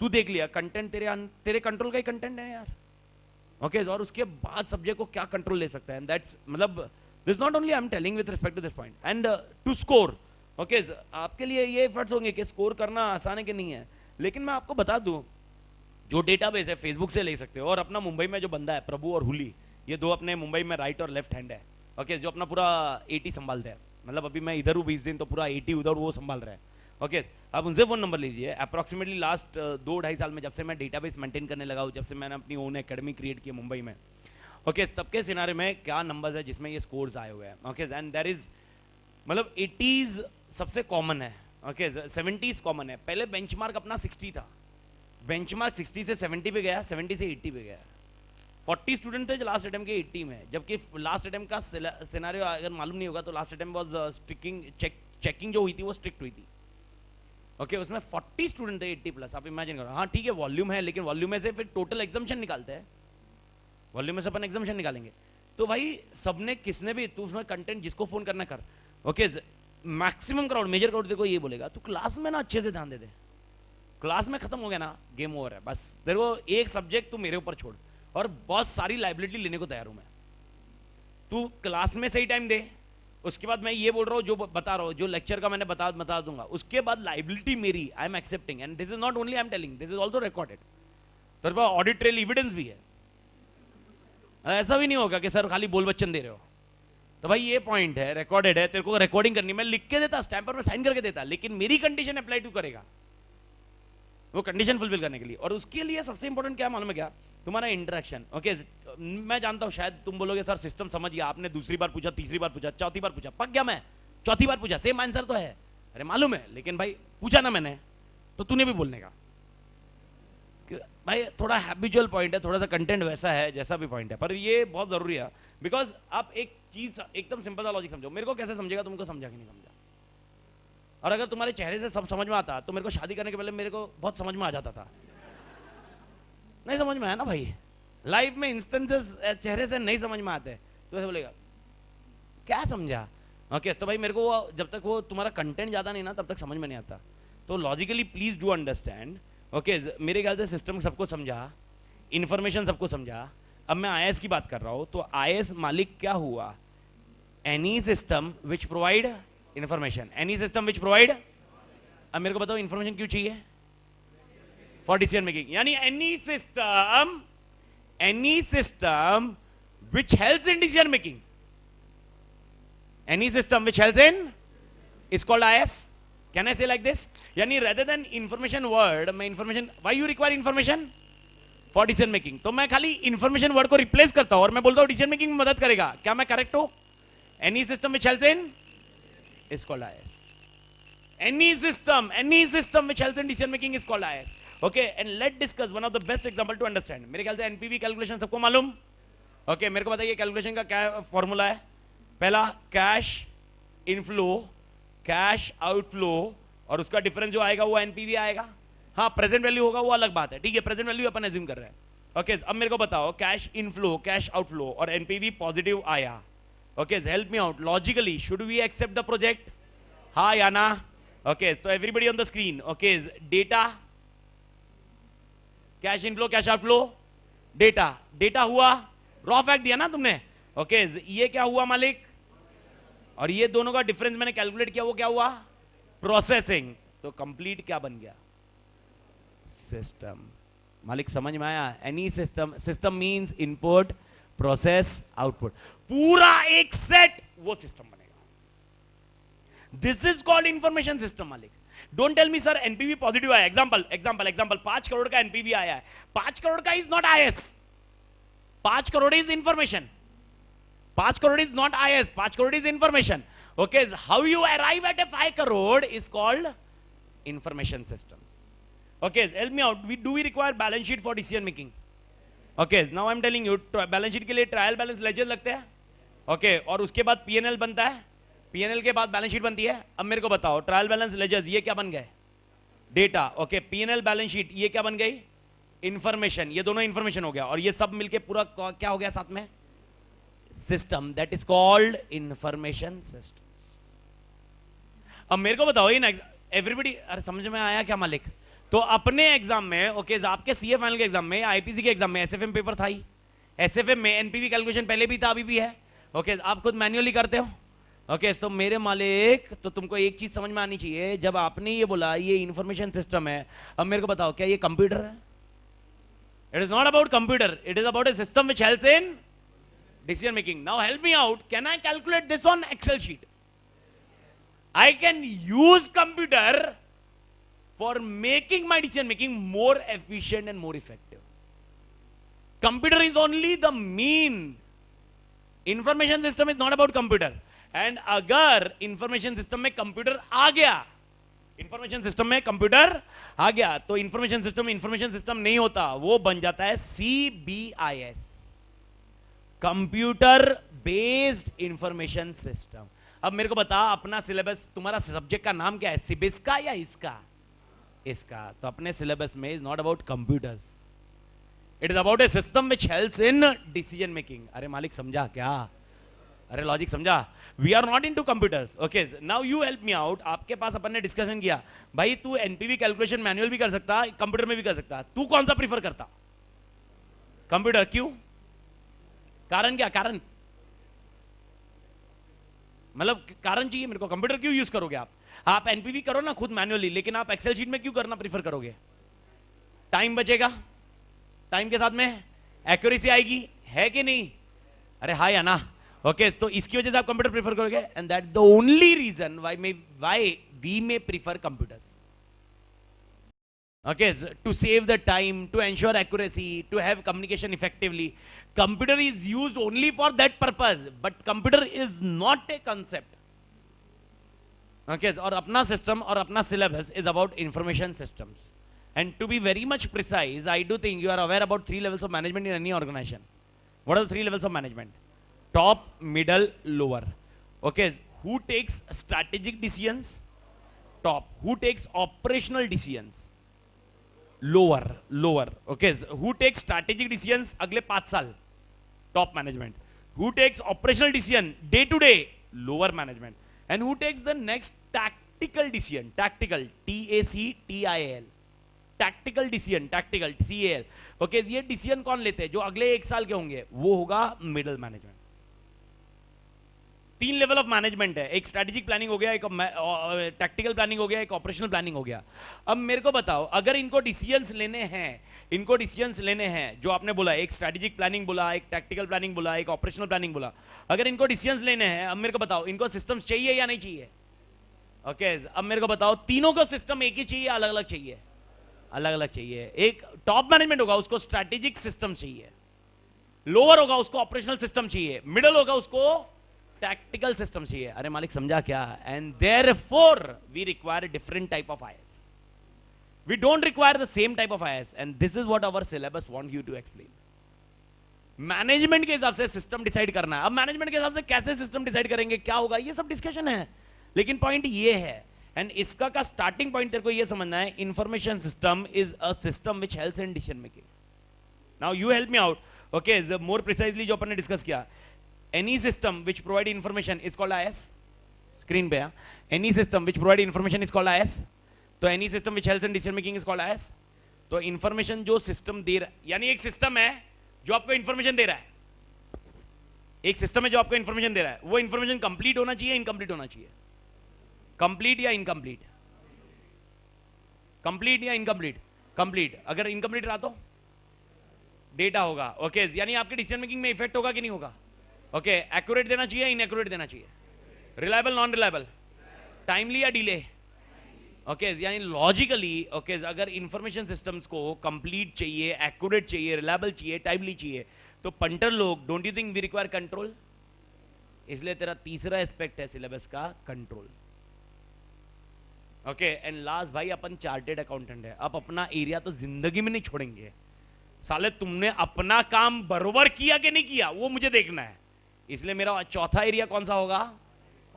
तू देख लिया कंटेंट तेरे कंट्रोल का ही कंटेंट है यार। ओके और उसके बाद सब्जेक्ट को क्या कंट्रोल ले सकता है, एंड दैट्स मतलब this not only I am telling with respect to this point and to score. Okay आपके लिए ये एफर्ट्स होंगे कि स्कोर करना आसान है कि नहीं है, लेकिन मैं आपको बता दूं जो डेटाबेस है फेसबुक से ले सकते हो, और अपना मुंबई में जो बंदा है प्रभु और हुली, ये दो अपने मुंबई में राइट और लेफ्ट हैंड है। ओके जो अपना पूरा 80 संभालते हैं, मतलब अभी मैं इधर हूँ 20 दिन तो पूरा 80 उधर वो संभाल रहा है। ओके आप उनसे फ़ोन नंबर लीजिए। अप्रॉक्सीमेटली लास्ट 2-2.5 साल में जब से मैं डेटाबेस मेंटेन करने लगा हूँ, जब से मैंने अपनी ओन एकेडमी क्रिएट की मुंबई में, ओके सबके सिनारे में क्या नंबर्स है जिसमें ये स्कोर्स आए हुए हैं। ओके एंड देयर इज मतलब 80s सबसे कॉमन है, ओके 70s कॉमन है। पहले बेंचमार्क अपना 60 था, बेंचमार्क 60 से 70 पे गया, 70 से 80 पे गया। 40 स्टूडेंट थे जो लास्ट अटेम्प्ट के 80 में, जबकि लास्ट अटेम्प्ट का सिनेरियो अगर मालूम नहीं होगा तो लास्ट अटेम्प्ट वाज चेकिंग जो हुई थी वो स्ट्रिक्ट हुई थी। ओके उसमें 40 स्टूडेंट थे 80 प्लस। आप इमेजिन करो, हाँ ठीक है वॉल्यूम है, लेकिन वॉल्यूम में से फिर टोटल एग्जाम्शन निकालते हैं, वॉल्यूम में से अपन एग्जाम्शन निकालेंगे। तो भाई सबने किसने भी तू उसमें कंटेंट जिसको फोन करना कर। Okay maximum crowd major crowd देखो ये बोलेगा तू क्लास में ना अच्छे से ध्यान दे दे, क्लास में खत्म हो गया ना गेम ओवर है, बस तेरे को एक सब्जेक्ट तू मेरे ऊपर छोड़ और बहुत सारी लाइबिलिटी लेने को तैयार हूं मैं। तू क्लास में सही टाइम दे, उसके बाद मैं ये बोल रहा हूं जो बता रहा हूं, जो लेक्चर का मैंने बता दूंगा, उसके बाद लाइबिलिटी मेरी, I am accepting and this is not only I am telling, this is also recorded. तेरे पास ऑडिट ट्रेल एविडेंस भी है, ऐसा भी नहीं होगा कि सर खाली बोल बच्चन दे रहे हो। तो भाई ये पॉइंट है, रिकॉर्डेड है, तेरे को रिकॉर्डिंग करनी, मैं लिख के देता, स्टैम्पर में साइन करके देता, लेकिन मेरी कंडीशन अप्लाई तू करेगा वो कंडीशन फुलफिल करने के लिए। और उसके लिए सबसे इंपॉर्टेंट क्या मालूम है क्या, तुम्हारा इंटरेक्शन। ओके मैं जानता हूं शायद तुम बोलोगे सर सिस्टम समझ गया, आपने दूसरी बार पूछा, तीसरी बार पूछा, चौथी बार पूछा, पक गया मैं, चौथी बार पूछा सेम आंसर तो है, अरे मालूम है, लेकिन भाई पूछा ना मैंने तो तूने भी बोलने का। भाई थोड़ा हैबिचुअल पॉइंट है, थोड़ा सा कंटेंट वैसा है जैसा भी पॉइंट है, पर ये बहुत जरूरी है बिकॉज आप एक चीज एकदम सिंपल सा लॉजिक समझो, मेरे को कैसे समझेगा तुमको समझा कि नहीं समझा। और अगर तुम्हारे चेहरे से सब समझ में आता तो मेरे को शादी करने के पहले मेरे को बहुत समझ में आ जाता था, नहीं समझ में आया ना भाई, लाइफ में इंस्टेंसेस चेहरे से नहीं समझ में आते तो ऐसे बोलेगा क्या समझा। ओके तो भाई मेरे को वो जब तक वो तुम्हारा कंटेंट ज्यादा नहीं ना तब तक समझ में नहीं आता। तो logically please do understand. Okay मेरे ख्याल से सिस्टम सबको समझा, इंफॉर्मेशन सबको समझा। अब मैं आईएएस की बात कर रहा हूं तो आईएएस मालिक क्या हुआ, any system which provide information, any system which provide. अब मेरे को बताओ इंफॉर्मेशन क्यों चाहिए, for decision making. यानी any system which helps in decision making, any system which helps in is called IS. Can I say like this? यानी rather than information word, मैं information, why you require information? For decision making. तो मैं खाली information word को replace करता हूं और मैं बोलता हूं decision making में मदद करेगा. क्या मैं correct हूं? Any system which helps in is called IS. Any system which helps in decision making is called IS. Okay, and let's discuss one of the best example to understand. मेरे ख्याल से NPV calculation सबको मालूम? Okay, मेरे को बताइए calculation का क्या formula है? पहला cash inflow, cash outflow और उसका difference जो आएगा वो NPV आएगा. हाँ, प्रेजेंट वैल्यू होगा वो अलग बात है. ठीक है, प्रेजेंट वैल्यू अपन एज्यूम कर रहे हैं. ओके, अब मेरे को बताओ कैश इनफ्लो, कैश आउटफ्लो और एनपीवी पॉजिटिव आया. Okay, help me out logically. Should we accept the project? हाँ या ना? ओके, तो everybody on the screen. Okay, data, cash inflow, cash outflow, data हुआ, रॉ फैक्ट दिया ना तुमने. ओके, ये क्या हुआ मालिक? और ये दोनों का डिफरेंस मैंने कैलकुलेट किया, वो क्या हुआ? प्रोसेसिंग. तो कंप्लीट क्या बन गया? सिस्टम. मालिक समझ में आया? Any system means input, process, output, पूरा एक सेट वो सिस्टम बनेगा. This is called information system. मालिक don't tell me sir NPV positive आया. एग्जांपल 5 करोड़ का एनपीवी आया है. 5 करोड़ का is not IS. 5 crore is information. 5 crore is not IS. 5 crore is information. Okay, how you arrive at a 5 crore is called information systems. Okay, help me out. Do we require balance sheet for decision making? Okay, now I'm telling you, balance sheet के लिए trial balance laser लगते हैं. Okay, और उसके बाद P&L बनता है. P&L के बाद बैलेंस शीट बनती है. अब मेरे को बताओ ट्रायल बैलेंस लेजर्स ये क्या बन गए? Data. Okay, P&L balance sheet ये क्या बन गई? इंफॉर्मेशन. ये दोनों इंफॉर्मेशन हो गया और ये सब मिलके पूरा क्या हो गया साथ में? System. That is called information systems. अब मेरे को बताओ एवरीबडी, अरे समझ में आया क्या मालिक? तो अपने एग्जाम में, ओके, आपके सीए फाइनल के एग्जाम में, आईपीसी के एग्जाम में एसएफएम पेपर था ही. एसएफएम में एनपीवी कैलकुलेशन पहले भी था, अभी भी है. ओके, आप खुद मैन्युअली करते हो. ओके, तो मेरे मालिक, तो तुमको एक चीज समझ में आनी चाहिए. जब आपने ये बोला ये इंफॉर्मेशन सिस्टम है, अब मेरे को बताओ क्या ये कंप्यूटर है? It is not about computer. It is about a system which helps in decision making. Now help me out. Can I calculate this on Excel sheet? I can use computer for making my decision making more efficient and more effective. Computer is only the mean. Information system is not about computer. And अगर information system में computer आ गया, information system में computer आ गया, तो information system नहीं होता, वो बन जाता है CBIS, Computer Based Information System. अब मेरे को बता, अपना सिलेबस, तुम्हारा सब्जेक्ट का नाम क्या है? सिबिस का या इसका? इसका. तो अपने सिलेबस में is not about computers. It is about a system which helps in decision making. अरे मालिक समझा क्या? अरे लॉजिक समझा? We are not into computers. Okay, now you help me out. आपके पास अपन ने डिस्कशन किया, भाई तू एनपीवी कैलकुलेशन मैनुअल भी कर सकता, कंप्यूटर में भी कर सकता. तू कौन सा प्रीफर करता? कंप्यूटर. क्यों? कारण क्या? कारण मतलब कारण चाहिए मेरे को. कंप्यूटर क्यों यूज करोगे आप एनपीवी करो ना खुद मैन्युअली, लेकिन आप एक्सेल शीट में क्यों करना प्रीफर करोगे? टाइम बचेगा, टाइम के साथ में एक्यूरेसी आएगी, है कि नहीं? अरे हाँ या ना? ओके, तो इसकी वजह से आप कंप्यूटर प्रीफर करोगे. And that the only reason why we may prefer computers. Okay, to save the time, to ensure accuracy, to have communication effectively. Computer is used only for that purpose, but computer is not a concept. Okay, और अपना system और अपना syllabus is about information systems. And to be very much precise, I do think you are aware about 3 levels of management in any organization. What are the 3 levels of management? Top, middle, lower. Okay, who takes strategic decisions? Top. Who takes operational decisions? Lower. Okay, who takes strategic decisions अगले 5 साल? Top management. Who takes operational decision day to day? Lower management. And who takes the next tactical decision? Tactical, TACTIAL, tactical decision, tactical CAL. Okay, ये decision कौन लेते हैं? जो अगले 1 साल के होंगे, वो होगा मिडल मैनेजमेंट. तीन लेवल ऑफ मैनेजमेंट है, एक स्ट्रेटेजिक प्लानिंग हो गया, एक टैक्टिकल प्लानिंग हो गया, एक ऑपरेशनल प्लानिंग हो गया। अब मेरे को बताओ, अगर इनको डिसीजंस लेने हैं, जो आपने बोला, एक स्ट्रेटेजिक प्लानिंग बोला, एक टैक्टिकल प्लानिंग बोला, एक ऑपरेशनल प्लानिंग बोला, अगर इनको डिसीजंस लेने हैं, अब मेरे को बताओ इनको सिस्टम्स चाहिए या नहीं चाहिए? ओके, अब मेरे को बताओ तीनों का सिस्टम एक ही चाहिए, अलग अलग चाहिए? अलग अलग चाहिए। एक टॉप मैनेजमेंट होगा उसको स्ट्रेटेजिक सिस्टम चाहिए, लोअर होगा उसको ऑपरेशनल सिस्टम चाहिए, मिडिल होगा उसको टैक्टिकल सिस्टम चाहिए। अरे मालिक समझा क्या? And therefore we require different type of IAS, we don't require the same type of IAS, and this is what our syllabus want you to explain. Management के हिसाब से सिस्टम डिसाइड करना है। अब मैनेजमेंट के हिसाब से कैसे सिस्टम डिसाइड करेंगे, क्या होगा, ये सब डिस्कशन है, लेकिन पॉइंट ये है, एंड इसका का स्टार्टिंग पॉइंट तेरे को ये समझना है, information system is a system which helps in decision making. Now you help me out, okay, more precisely जो अपन ने डिस्कस किया, any system which provide information is called IAS. Screen पे any system which provide information is called IAS. तो any system which helps in decision making is called IAS. तो information जो system दे रहा है, यानी एक सिस्टम है जो आपको इंफॉर्मेशन दे रहा है, एक सिस्टम है जो आपको इंफॉर्मेशन दे रहा है, वो इंफॉर्मेशन कंप्लीट होना चाहिए, इनकम्प्लीट होना चाहिए? कंप्लीट या इनकम्प्लीट? कंप्लीट या इनकम्प्लीट? कंप्लीट। अगर इनकम्प्लीट रहा तो डेटा होगा, ओके, यानी आपके डिसीजन मेकिंग में इफेक्ट होगा कि नहीं होगा? ओके, एक्यूरेट देना चाहिए, इनएक्यूरेट देना चाहिए, रिलायबल, नॉन रिलायबल, टाइमली या डिले, ओके, यानी लॉजिकली, ओके, अगर इंफॉर्मेशन सिस्टम्स को कंप्लीट चाहिए, एक्यूरेट चाहिए, रिलायबल चाहिए, टाइमली चाहिए, तो पंटर लोग, don't you think we require control? इसलिए तेरा तीसरा एस्पेक्ट है सिलेबस का कंट्रोल। ओके, एंड लास्ट भाई, अपन चार्टेड अकाउंटेंट है, अब अपना एरिया तो जिंदगी में नहीं छोड़ेंगे। साले तुमने अपना काम बरोबर किया कि नहीं किया, वो मुझे देखना है। इसलिए मेरा चौथा एरिया कौन सा होगा?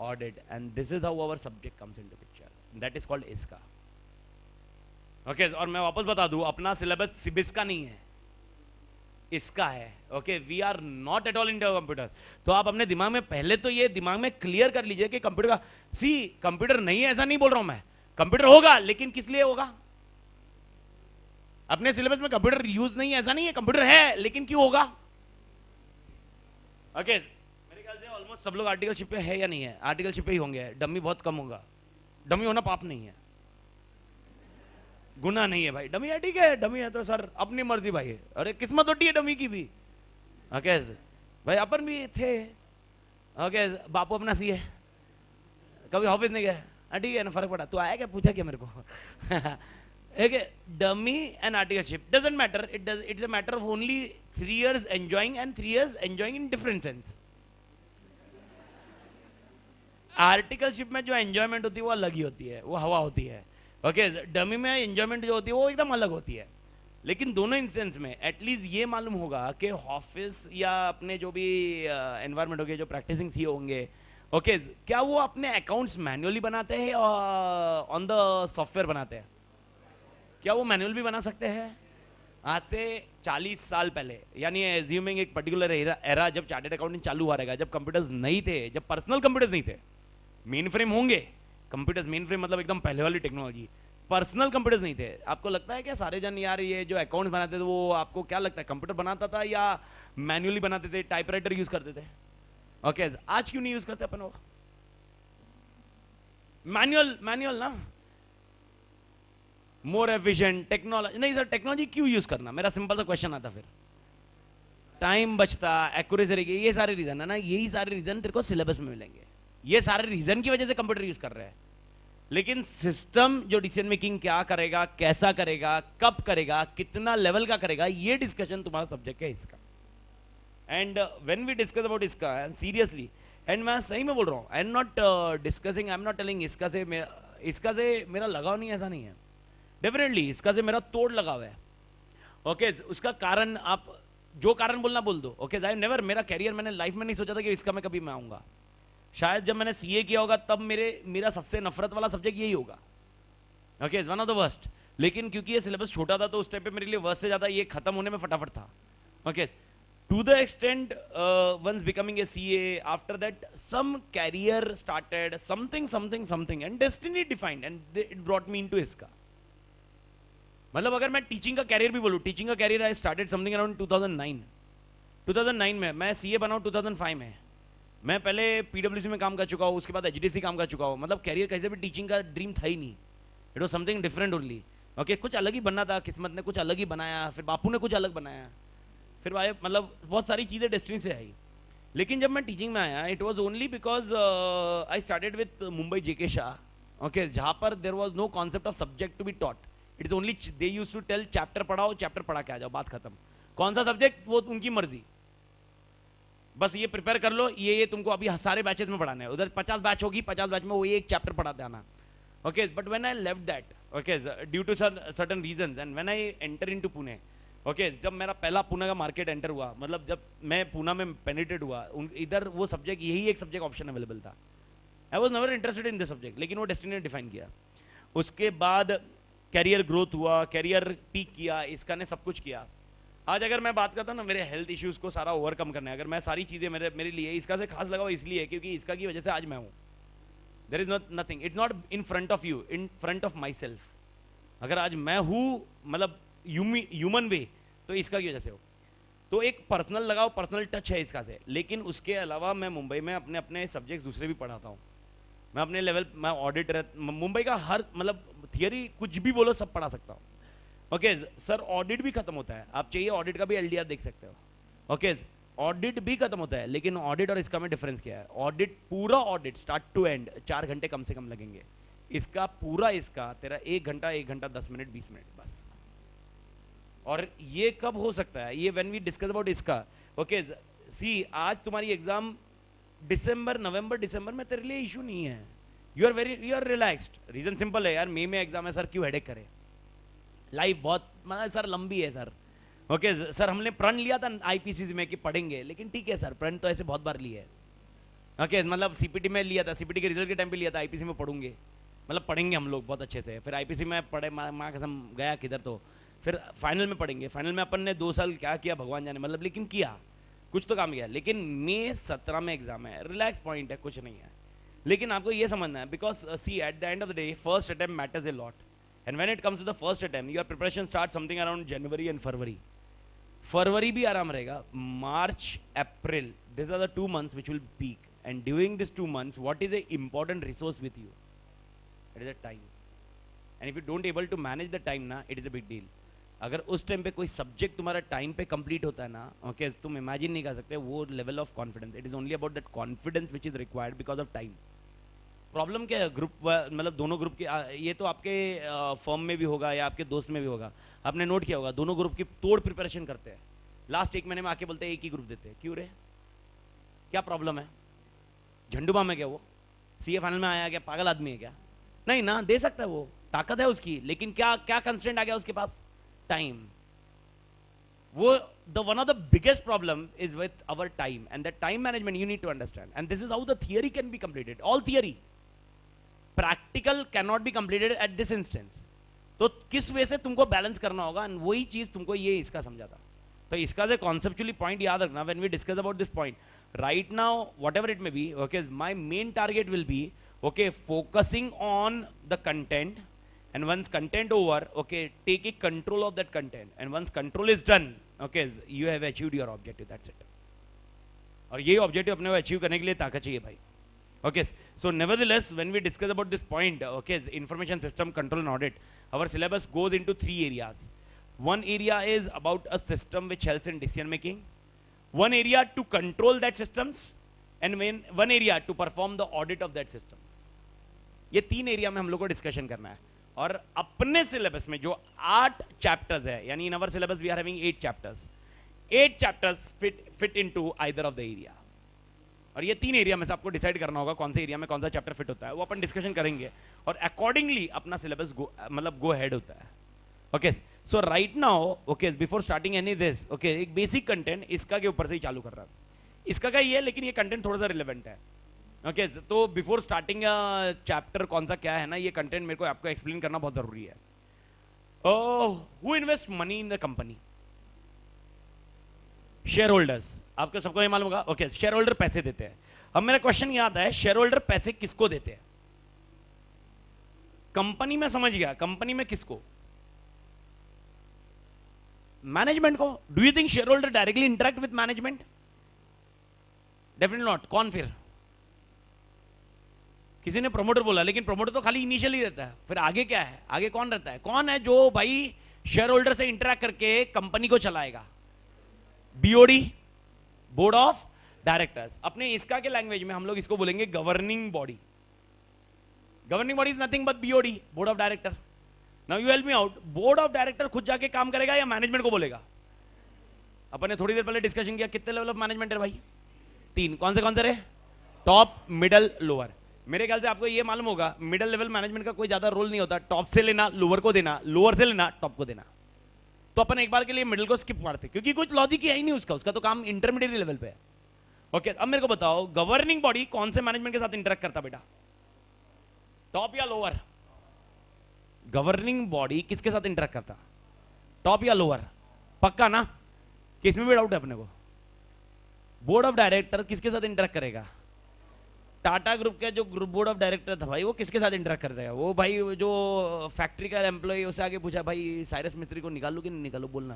Audit. And this is how our subject comes into picture, that is called इसका। ओके, और मैं वापस बता दूं, अपना सिलेबस सिबिस का नहीं है, इसका है। Okay, we are not at all in computer. तो आप अपने दिमाग में पहले तो ये दिमाग में क्लियर कर लीजिए कि कंप्यूटर का, सी कंप्यूटर नहीं है ऐसा नहीं बोल रहा हूं मैं, कंप्यूटर होगा, लेकिन किस लिए होगा? अपने सिलेबस में कंप्यूटर यूज नहीं है ऐसा नहीं है, कंप्यूटर है, लेकिन क्यों होगा? ओके, मेरे ख्याल से ऑलमोस्ट सब लोग आर्टिकलशिप पे है या नहीं है? आर्टिकलशिप पे ही होंगे, डमी बहुत कम होगा। डमी होना पाप नहीं है, गुनाह नहीं है भाई। डमी है, ठीक है, डमी है तो सर अपनी मर्जी भाई, अरे किस्मत होती है डमी की भी। ओके भाई, अपन भी थे, ओके, बापू अपना सी है, कभी ऑफिस नहीं गया, ठीक है ना, फर्क पड़ा, तू आया क्या, पूछा क्या मेरे को? Dummy and articleship doesn't matter, it's a matter of only 3 years enjoying and 3 years enjoying in different sense. Articleship में जो एंजॉयमेंट होती है वो अलग ही होती है, वो हवा होती है। ओके, डमी में एंजॉयमेंट जो होती है वो एकदम अलग होती है। लेकिन दोनों इंस्टेंस में एटलीस्ट ये मालूम होगा कि ऑफिस या अपने जो भी एनवायरमेंट हो गए, जो प्रैक्टिसिंग सी होंगे, ओके, क्या वो अपने अकाउंट्स मैन्युअली बनाते हैं और ऑन द सॉफ्टवेयर बनाते हैं? क्या वो मैनुअल भी बना सकते हैं? आज से 40 साल पहले, यानी एज्यूमिंग एक पर्टिकुलर एरा जब चार्टर्ड अकाउंटिंग चालू हुआ रहेगा, जब कंप्यूटर्स नहीं थे, जब पर्सनल कंप्यूटर्स नहीं थे, मेन फ्रेम होंगे कंप्यूटर्स, मेन फ्रेम मतलब एकदम पहले वाली टेक्नोलॉजी, पर्सनल कंप्यूटर्स नहीं थे। आपको लगता है क्या सारे जन यार ये जो अकाउंट्स बनाते थे, वो आपको क्या लगता है कंप्यूटर बनाता था या मैन्युअली बनाते थे, टाइपराइटर यूज करते थे? ओके, आज क्यों नहीं यूज करते अपन वो मैनुअल ना? मोर एफिशिएंट टेक्नोलॉजी नहीं सर, टेक्नोलॉजी क्यों यूज करना? मेरा सिंपल सा क्वेश्चन आता, फिर टाइम बचता, एक्यूरेसी रहेगी, ये सारे रीजन है ना, यही सारे रीजन तेरे को सिलेबस में मिलेंगे, ये सारे रीजन की वजह से कंप्यूटर यूज कर रहे हैं। लेकिन सिस्टम जो डिसीजन मेकिंग क्या करेगा, कैसा करेगा, कब करेगा, कितना लेवल का करेगा, ये डिस्कशन तुम्हारा सब्जेक्ट है इसका। And when we discuss about इसका सीरियसली, एंड मैं सही में बोल रहा हूँ, I am not discussing, I am not telling इसका से मेरा लगाव नहीं, ऐसा नहीं है। डेफिनेटली इसका से मेरा तोड़ लगाव है। ओके, उसका कारण आप जो कारण बोलना बोल दो। ओके, आई नेवर, मेरा कैरियर मैंने लाइफ में नहीं सोचा था कि इसका मैं कभी मैं आऊंगा। शायद जब मैंने सीए किया होगा तब मेरा सबसे नफरत वाला सब्जेक्ट यही होगा। Okay, one of the worst. लेकिन क्योंकि ये सिलेबस छोटा था तो उस टाइम पे मेरे लिए वर्स्ट से ज्यादा ये खत्म होने में फटाफट था। Okay, to the extent once becoming a CA, after that some career started, something and destiny defined and it brought me into इसका। मतलब अगर मैं टीचिंग का कैरियर भी बोलूं, टीचिंग का career I started something around 2009 में, मैं सीए बना हूं 2005 में। मैं पहले पीडब्ल्यूसी में काम कर चुका हूँ, उसके बाद एचडीसी काम कर चुका हूँ, मतलब कैरियर कैसे भी टीचिंग का ड्रीम था ही नहीं, it was something different only. Okay, कुछ अलग ही बनना था, किस्मत ने कुछ अलग ही बनाया, फिर बापू ने कुछ अलग बनाया, फिर भाई मतलब बहुत सारी चीज़ें डेस्टिनी से आई। लेकिन जब मैं टीचिंग में आया, it was only because I started with Mumbai JK Shah, okay, जहाँ पर there was no concept of subject to be taught, it is only they use to tell chapter पढ़ाओ, चैप्टर पढ़ा के आ जाओ, बात खत्म। कौन सा सब्जेक्ट वो उनकी मर्जी, बस ये प्रिपेयर कर लो, ये तुमको अभी सारे बैचेस में पढ़ाना है, उधर 50 बैच होगी, 50 बैच में वो एक चैप्टर पढ़ाते आना। Okay, but when I left that, okay, due to certain reasons, and when I enter into Pune, okay, जब मेरा पहला पुणे का मार्केट एंटर हुआ, मतलब जब मैं पुणे में पेनिट्रेट हुआ, इधर वो सब्जेक्ट, यही एक सब्जेक्ट ऑप्शन अवेलेबल था। I was never interested in this subject, लेकिन वो डेस्टिनी ने डिफाइन किया। उसके बाद कैरियर ग्रोथ हुआ, कैरियर पीक किया, इसका ने सब कुछ किया। आज अगर मैं बात करता हूँ ना, मेरे हेल्थ इश्यूज को सारा ओवरकम करना है, अगर मैं सारी चीज़ें मेरे लिए इसका से खास लगा हुआ इसलिए क्योंकि इसका की वजह से आज मैं हूँ। There is not nothing, it's not in front of you, in front of my self. अगर आज मैं हूँ मतलब ह्यूमन वे, तो इसका की वजह से हो। तो एक पर्सनल लगाओ, पर्सनल टच है इसका से। लेकिन उसके अलावा मैं मुंबई में अपने अपने सब्जेक्ट्स दूसरे भी पढ़ाता हूँ। मैं अपने लेवल, मैं ऑडिट मुंबई का हर मतलब थियरी कुछ भी बोलो सब पढ़ा सकता हूँ। ओके सर, ऑडिट भी खत्म होता है, आप चाहिए ऑडिट का भी एलडीआर देख सकते हो। ओके, ऑडिट भी खत्म होता है, लेकिन ऑडिट और इसका में डिफरेंस क्या है? ऑडिट, पूरा ऑडिट स्टार्ट टू एंड 4 घंटे कम से कम लगेंगे। इसका पूरा, इसका तेरा 1 घंटा 1 घंटा 10 मिनट 20 मिनट बस। और ये कब हो सकता है? ये व्हेन वी डिस्कस अबाउट इसका। ओके सी, आज तुम्हारी एग्जाम दिसंबर, नवंबर दिसंबर में, तेरे लिए इशू नहीं है। You are relaxed. Reason simple है यार, मई में एग्जाम है सर, क्यों हेडेक करे? लाइफ बहुत मतलब सर लंबी है सर। ओके सर, हमने प्रण लिया था आईपीसीसी में कि पढ़ेंगे, लेकिन ठीक है सर, प्रण तो ऐसे बहुत बार लिए है। ओके मतलब सीपीटी में लिया था, सीपीटी के रिजल्ट के टाइम पे लिया था, आईपीसी में पढ़ूंगे, मतलब पढ़ेंगे हम लोग बहुत अच्छे से। फिर आईपीसी में पढ़े, माँ कसम गया किधर, तो फिर फाइनल में पढ़ेंगे। फाइनल में अपन ने 2 साल क्या किया भगवान जाने, मतलब लेकिन किया, कुछ तो काम किया। लेकिन मई 17 में एग्जाम है, रिलैक्स पॉइंट है, कुछ नहीं है। लेकिन आपको ये समझना है, because see at the end of the day first attempt matters a lot, and when it comes to the first attempt your preparation start something around January and February. फरवरी भी आराम रहेगा, March April, this are the 2 months which will peak, and during these 2 months what is a important resource with you? It is a time, and if you don't able to manage the time ना, it is a big deal। अगर उस time पे कोई subject तुम्हारा time पे complete होता है ना, ओके, तुम इमेजिन नहीं कर सकते वो level of confidence. It is only about that confidence which is required because of time. Problem क्या है, ग्रुप मतलब दोनों ग्रुप के, ये तो आपके फर्म में भी होगा या आपके दोस्त में भी होगा, आपने नोट किया होगा, दोनों ग्रुप की तोड़ प्रिपरेशन करते हैं। लास्ट 1 महीने में आके बोलते हैं एक ही ग्रुप देते हैं। क्यों रे, क्या प्रॉब्लम है? झंडूबा में क्या वो सीए फाइनल में आया क्या? पागल आदमी है क्या? नहीं ना, दे सकता है, वो ताकत है उसकी, लेकिन क्या क्या कंस्ट्रेंट आ गया उसके पास? टाइम। वो the one of the biggest problem is with our time, and that time management you need to understand, and this is how the theory can be completed, all theory, practical cannot be completed at this instance। तो किस वे से तुमको balance करना होगा, and वही चीज तुमको ये इसका समझाता। तो इसका से कॉन्सेप्चुअली पॉइंट याद रखना when we discuss about this point, right now whatever it may be, okay, my main target will be, okay, focusing on the content, and once content over, okay, taking control of that content, and once control is done, okay, you have achieved your objective, that's it। और ये objective अपने को achieve करने के लिए ताकत चाहिए भाई। Okay, so nevertheless when we discuss about this point, okay, information system control and audit, our syllabus goes into 3 areas। One area is about a system which helps in decision making, one area to control that systems, and one area to perform the audit of that systems। ये 3 area में हम लोग को discussion करना है। और अपने syllabus में जो 8 चैप्टर्स है, यानी in our syllabus we are having 8 chapters, 8 chapters fit into either of the area. और ये 3 एरिया में से आपको डिसाइड करना होगा कौन से एरिया में कौन सा चैप्टर फिट होता है, वो अपन डिस्कशन करेंगे और अकॉर्डिंगली अपना सिलेबस मतलब गो हेड होता है। Okay, so right now, okay, before starting any this, okay, एक बेसिक कंटेंट इसका के ऊपर से ही चालू कर रहा है। इसका का ये है, लेकिन ये कंटेंट थोड़ा सा रिलेवेंट है। ओके, तो बिफोर स्टार्टिंग चैप्टर कौन सा क्या है ना, ये कंटेंट मेरे को आपको एक्सप्लेन करना बहुत जरूरी है। Who invest money in the company? Share holders. आपको सबको ये मालूम होगा। ओके, शेयर होल्डर पैसे देते हैं। अब मेरा क्वेश्चन ये आता है, शेयर होल्डर पैसे किसको देते हैं? कंपनी में समझ गया, कंपनी में किसको? मैनेजमेंट को। Do you think share holder directly interact with management? Definitely not. कौन फिर? किसी ने प्रमोटर बोला, लेकिन प्रमोटर तो खाली इनिशियली रहता है, फिर आगे क्या है? आगे कौन रहता है? कौन है जो भाई शेयर होल्डर से इंटरेक्ट करके कंपनी को चलाएगा? BOD, board of directors. अपने इसका के लैंग्वेज में हम लोग इसको बोलेंगे governing body. Governing body is nothing but BOD, board of director. Now you help me out, board of director खुद जाके काम करेगा या मैनेजमेंट को बोलेगा? अपन ने थोड़ी देर पहले डिस्कशन किया, कितने लेवल ऑफ मैनेजमेंट है भाई? 3। कौन से रहे? Top, middle, lower. मेरे ख्याल से आपको ये मालूम होगा, मिडिल लेवल मैनेजमेंट का कोई ज्यादा रोल नहीं होता। टॉप से लेना, लोअर को देना, लोअर से लेना, टॉप को देना। तो अपन एक बार के लिए मिडिल को स्किप मारते, क्योंकि कुछ लॉजिक है ही नहीं उसका तो काम इंटरमीडिएट लेवल पे है। ओके, अब मेरे को बताओ, गवर्निंग बॉडी कौन से मैनेजमेंट के साथ इंटरेक्ट करता बेटा? टॉप या लोअर? गवर्निंग बॉडी किसके साथ इंटरेक्ट करता? टॉप या लोअर? पक्का ना कि इसमें भी डाउट है अपने को? बोर्ड ऑफ डायरेक्टर किसके साथ इंटरेक्ट करेगा? टाटा ग्रुप का जो ग्रुप बोर्ड ऑफ डायरेक्टर था भाई, वो किसके साथ इंटरेक्ट करता है? वो भाई जो फैक्ट्री का एम्प्लॉय, उससे आगे पूछा भाई साइरस मिस्त्री को निकालू कि नहीं निकालू, बोलना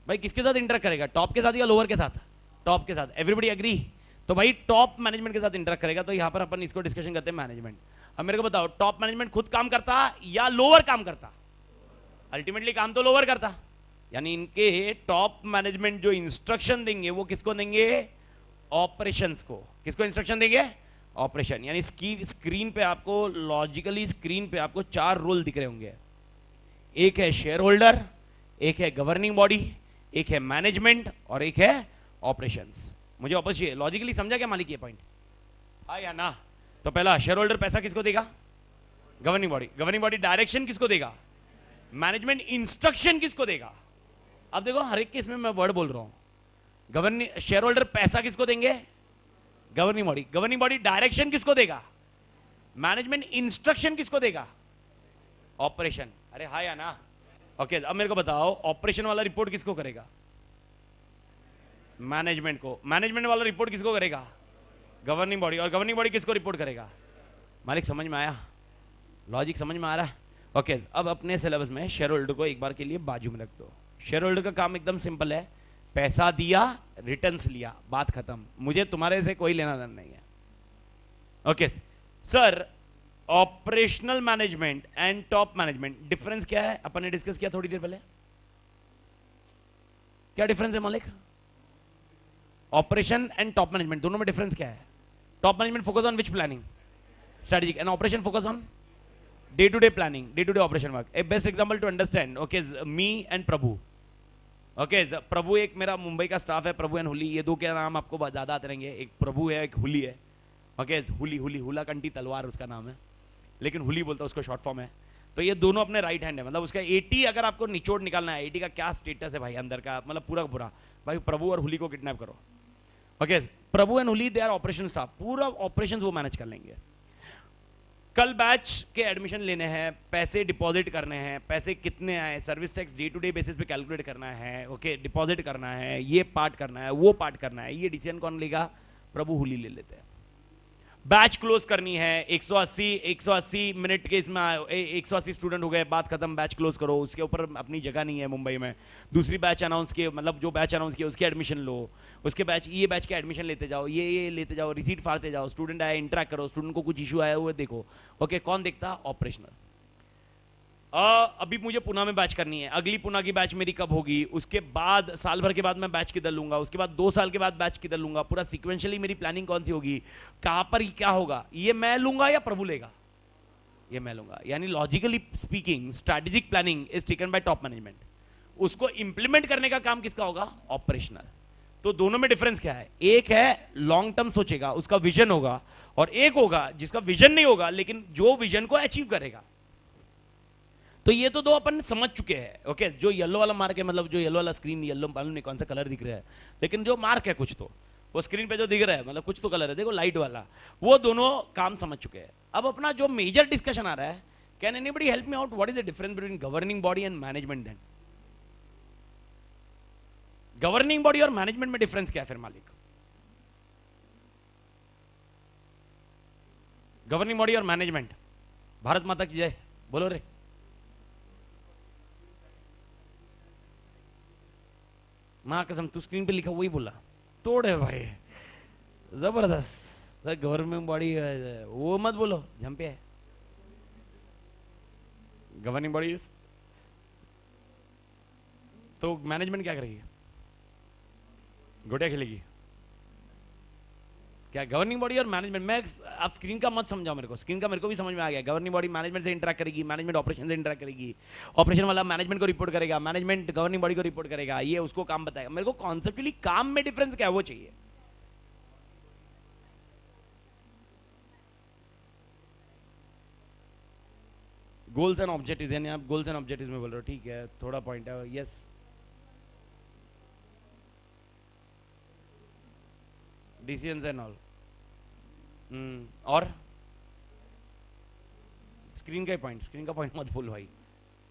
भाई किसके साथ इंटरेक्ट करेगा? टॉप के साथ या लोअर के साथ? टॉप के साथ। Everybody agree? तो भाई टॉप मैनेजमेंट के साथ इंटरेक्ट करेगा। तो यहां पर अपन इसको डिस्कशन करते हैं मैनेजमेंट। अब मेरे को बताओ, टॉप मैनेजमेंट खुद काम करता या लोअर काम करता? अल्टीमेटली काम तो लोअर करता। यानी इनके टॉप मैनेजमेंट जो इंस्ट्रक्शन देंगे वो किसको देंगे? ऑपरेशंस को। किसको इंस्ट्रक्शन देंगे? ऑपरेशन। यानी स्क्रीन पे आपको, लॉजिकली स्क्रीन पे आपको 4 रोल दिख रहे होंगे। एक है शेयर होल्डर, एक है गवर्निंग बॉडी, एक है मैनेजमेंट और एक है ऑपरेशंस। मुझे वापस ये लॉजिकली समझा क्या मालिक ये पॉइंट? हाँ या ना? तो पहला, शेयर होल्डर पैसा किसको देगा? Governing body. Governing body direction किसको देगा? मैनेजमेंट इंस्ट्रक्शन किसको देगा? अब देखो हर एक केस में मैं वर्ड बोल रहा हूं। गवर्निंग शेयर होल्डर पैसा किसको देंगे? Governing body. Governing body direction किसको देगा? मैनेजमेंट इंस्ट्रक्शन किसको देगा? ऑपरेशन। अरे हाँ या ना? ओके, अब मेरे को बताओ, ऑपरेशन वाला रिपोर्ट किसको करेगा? मैनेजमेंट को। मैनेजमेंट वाला रिपोर्ट किसको करेगा? Governing body. और गवर्निंग बॉडी किसको रिपोर्ट करेगा? मालिक समझ में आया? लॉजिक समझ में आ रहा है? ओके, अब अपने सिलेबस में शेयर होल्डर को एक बार के लिए बाजू में रख दो। शेयर होल्डर का काम एकदम सिंपल है, पैसा दिया, रिटर्न्स लिया, बात खत्म। मुझे तुम्हारे से कोई लेना देना नहीं है। Okay sir, operational management and top management difference क्या है? अपन ने डिस्कस किया थोड़ी देर पहले। क्या डिफरेंस है मालिक? ऑपरेशन एंड टॉप मैनेजमेंट दोनों में डिफरेंस क्या है? Top management focus on which planning? Strategic. And operation focus on day to day planning, day to day operation work. A best example to understand, okay, me and Prabhu. Okay, Prabhu एक मेरा मुंबई का staff है, प्रभु and हुली, ये दो के नाम आपको ज्यादा आते रहेंगे। एक प्रभु है, एक हुली है। ओके, हुली, हुली, हुला कंटी तलवार उसका नाम है, लेकिन हुली बोलता है, उसका शॉर्ट फॉर्म है। तो ये दोनों अपने राइट हैंड है। मतलब उसका 80 अगर आपको निचोड़ निकालना है, 80 का क्या स्टेटस है भाई अंदर का, मतलब पूरा का पूरा, भाई प्रभु और हुली को किडनैप करो। Okay, Prabhu and Huli they are operation staff, पूरा ऑपरेशन वो मैनेज कर लेंगे। कल बैच के एडमिशन लेने हैं, पैसे डिपॉजिट करने हैं, पैसे कितने आए, service tax day to day basis पे कैलकुलेट करना है। ओके, डिपॉजिट करना है, ये पार्ट करना है, वो पार्ट करना है, ये डिसीजन कौन लेगा? प्रभु हुली ले लेते हैं। बैच क्लोज करनी है, 180 मिनट के इसमें 180 स्टूडेंट हो गए, बात खत्म, बैच क्लोज करो। उसके ऊपर अपनी जगह नहीं है मुंबई में। दूसरी बैच अनाउंस किए, मतलब जो बैच अनाउंस किए उसके एडमिशन लो, उसके बैच, ये बैच के एडमिशन लेते जाओ, ये लेते जाओ, रिसीट फाड़ते जाओ, स्टूडेंट आया इंटरेक्ट करो, स्टूडेंट को कुछ इशू आया हुआ देखो। ओके, कौन देखता? ऑपरेशनल। अभी मुझे पुणे में बैच करनी है, अगली पुणे की बैच मेरी कब होगी, उसके बाद साल भर के बाद मैं बैच किधर लूंगा, उसके बाद 2 साल के बाद बैच किधर लूंगा, पूरा सीक्वेंशियली मेरी प्लानिंग कौन सी होगी, कहां पर क्या होगा, ये मैं लूंगा या प्रभु लेगा? ये मैं लूंगा। यानी logically speaking strategic planning is taken by top management. उसको इंप्लीमेंट करने का काम किसका होगा? ऑपरेशनल। तो दोनों में डिफरेंस क्या है? एक है लॉन्ग टर्म सोचेगा, उसका विजन होगा, और एक होगा जिसका विजन नहीं होगा लेकिन जो विजन को अचीव करेगा। तो ये तो दो अपन समझ चुके हैं। ओके, जो येलो वाला मार्क है, मतलब जो येलो वाला स्क्रीन, येलो मालूम नहीं कौन सा कलर दिख रहा है, लेकिन जो मार्क है कुछ तो वो स्क्रीन पे जो दिख रहा है, मतलब कुछ तो कलर है, देखो लाइट वाला, वो दोनों काम समझ चुके हैं। अब अपना जो मेजर डिस्कशन आ रहा है, can anybody help me out, what is the difference between governing body and management? Then governing body और मैनेजमेंट में डिफरेंस क्या है फिर मालिक? गवर्निंग बॉडी और मैनेजमेंट। भारत माता की जय बोलो रे। मां कसम, तू स्क्रीन पे लिखा वही बोला। तोड़ है भाई, जबरदस्त। गवर्निंग बॉडी वो मत बोलो, झंपे है। गवर्निंग बॉडी तो मैनेजमेंट क्या करेगी? गोटिया खेलेगी क्या? गवर्निंग बॉडी और मैनेजमेंट, मैं आप स्क्रीन का मत समझाओ मेरे को, स्क्रीन का मेरे को भी समझ में आ गया। गवर्निंग बॉडी मैनेजमेंट से इंटरेक्ट करेगी, मैनेजमेंट ऑपरेशन से इंटरेक्ट करेगी, ऑपरेशन वाला मैनेजमेंट को रिपोर्ट करेगा, मैनेजमेंट गवर्निंग बॉडी को रिपोर्ट करेगा, ये उसको काम बताएगा। मेरे को कॉन्सेप्चुअली काम में डिफरेंस क्या है वो चाहिए। गोल्स एंड ऑब्जेक्टिव्स, यानी आप गोल्स एंड ऑब्जेक्टिव्स में बोल रहे हो, ठीक है, थोड़ा पॉइंट है, यस। डिसीजंस एंड ऑल, और स्क्रीन का पॉइंट, स्क्रीन का पॉइंट मत बोलो भाई,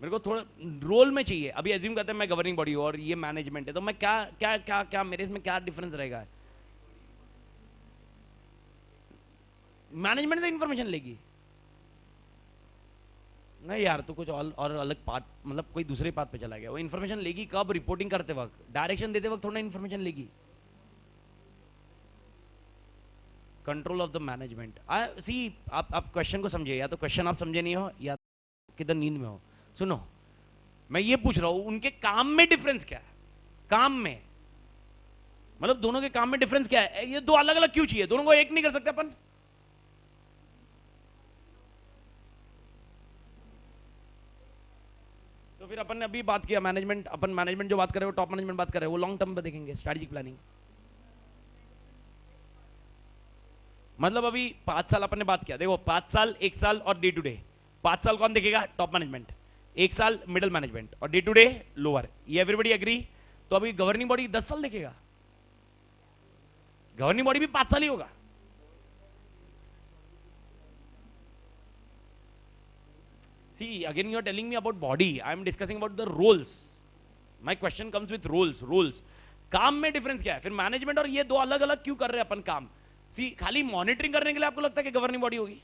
मेरे को थोड़ा रोल में चाहिए। अभी एज्यूम करते हैं मैं गवर्निंग बॉडी हूं और ये मैनेजमेंट है, तो मैं क्या क्या क्या क्या मेरे इसमें क्या डिफरेंस रहेगा? मैनेजमेंट से इंफॉर्मेशन लेगी? नहीं यार, तो कुछ और अलग पार्ट, मतलब कोई दूसरे पार्ट पे चला गया। वो इंफॉर्मेशन लेगी कब? रिपोर्टिंग करते वक्त, डायरेक्शन देते वक्त थोड़ा इंफॉर्मेशन लेगी। Control of the management. See, आप क्वेश्चन को समझिए, या तो क्वेश्चन आप समझे नहीं हो या किधर नींद में हो। सुनो, मैं ये पूछ रहा हूं उनके काम में डिफरेंस क्या है? काम में मतलब दोनों के काम में डिफरेंस क्या है? ये दो अलग अलग क्यों चाहिए? दोनों को एक नहीं कर सकते अपन? तो फिर अपन ने अभी बात किया मैनेजमेंट, अपन मैनेजमेंट जो बात कर रहे हो, टॉप मैनेजमेंट बात कर रहे हो, वो लॉन्ग टर्म पे देखेंगे, स्ट्रेटेजिक प्लानिंग। मतलब अभी 5 साल अपन ने बात किया, देखो 5 साल, 1 साल और डे टू डे। 5 साल कौन देखेगा? Top management. 1 साल मिडिल मैनेजमेंट, और डे टू डे लोअर। ये एवरीबॉडी एग्री? तो अभी गवर्निंग बॉडी 10 साल देखेगा? गवर्निंग बॉडी भी 5 साल ही होगा। See, again you are telling me about body. I am discussing about the roles. My question comes with roles. काम में डिफरेंस क्या है? फिर मैनेजमेंट और ये दो अलग अलग क्यों कर रहे हैं अपन काम? सी, खाली मॉनिटरिंग करने के लिए आपको लगता है कि गवर्निंग बॉडी होगी?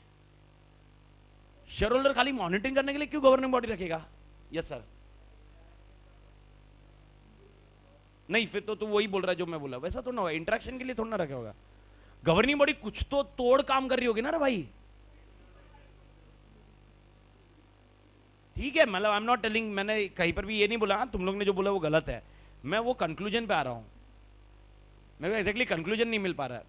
शेयर होल्डर खाली मॉनिटरिंग करने के लिए क्यों गवर्निंग बॉडी रखेगा? Yes sir. नहीं, फिर तो तू वही बोल रहा है जो मैं बोला, वैसा तो ना होगा, इंटरेक्शन के लिए थोड़ा ना रखा होगा। गवर्निंग बॉडी कुछ तो तोड़ काम कर रही होगी ना रे भाई। ठीक है, मतलब आई एम नॉट टेलिंग, मैंने कहीं पर भी ये नहीं बोला तुम लोग ने जो बोला वो गलत है। मैं वो कंक्लूजन पे आ रहा हूं, मेरे को एग्जैक्टली कंक्लूजन नहीं मिल पा रहा है।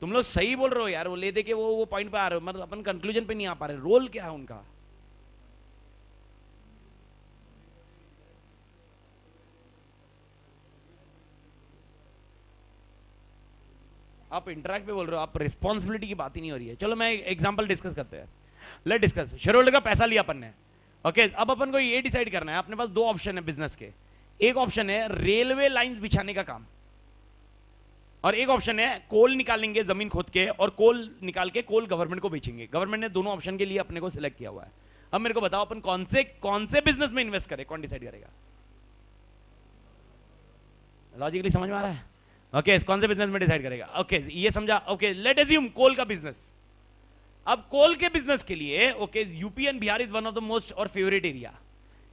तुम लोग सही बोल रहे हो यार, वो ले दे के वो पॉइंट पे आ रहे हो, मतलब अपन कंक्लूजन पे नहीं आ पा रहे। रोल क्या है उनका? आप इंटरैक्ट पे बोल रहे हो, आप रिस्पॉन्सिबिलिटी की बात ही नहीं हो रही है। चलो मैं एग्जांपल डिस्कस करते हैं, लेट डिस्कस। शेयर होल्डर का पैसा लिया अपन ने, ओके। अब अपन को ये डिसाइड करना है, अपने पास दो ऑप्शन है बिजनेस के। एक ऑप्शन है रेलवे लाइंस बिछाने का काम, और एक ऑप्शन है कोल निकालेंगे जमीन खोद के, और कोल निकाल के कोल गवर्नमेंट को बेचेंगे। गवर्नमेंट ने दोनों ऑप्शन के लिए अपने को सिलेक्ट किया हुआ है। अब मेरे को बताओ अपन कौन से बिजनेस में इन्वेस्ट करें? कौन डिसाइड करेगा? लॉजिकली समझ में आ रहा है? ओके, कौन से बिजनेस में डिसाइड करेगा? ओके, ये समझा। ओके, लेट अज्यूम कोल का बिजनेस। अब कोल के बिजनेस के लिए, okay, UP and Bihar is one of the most और फेवरेट एरिया।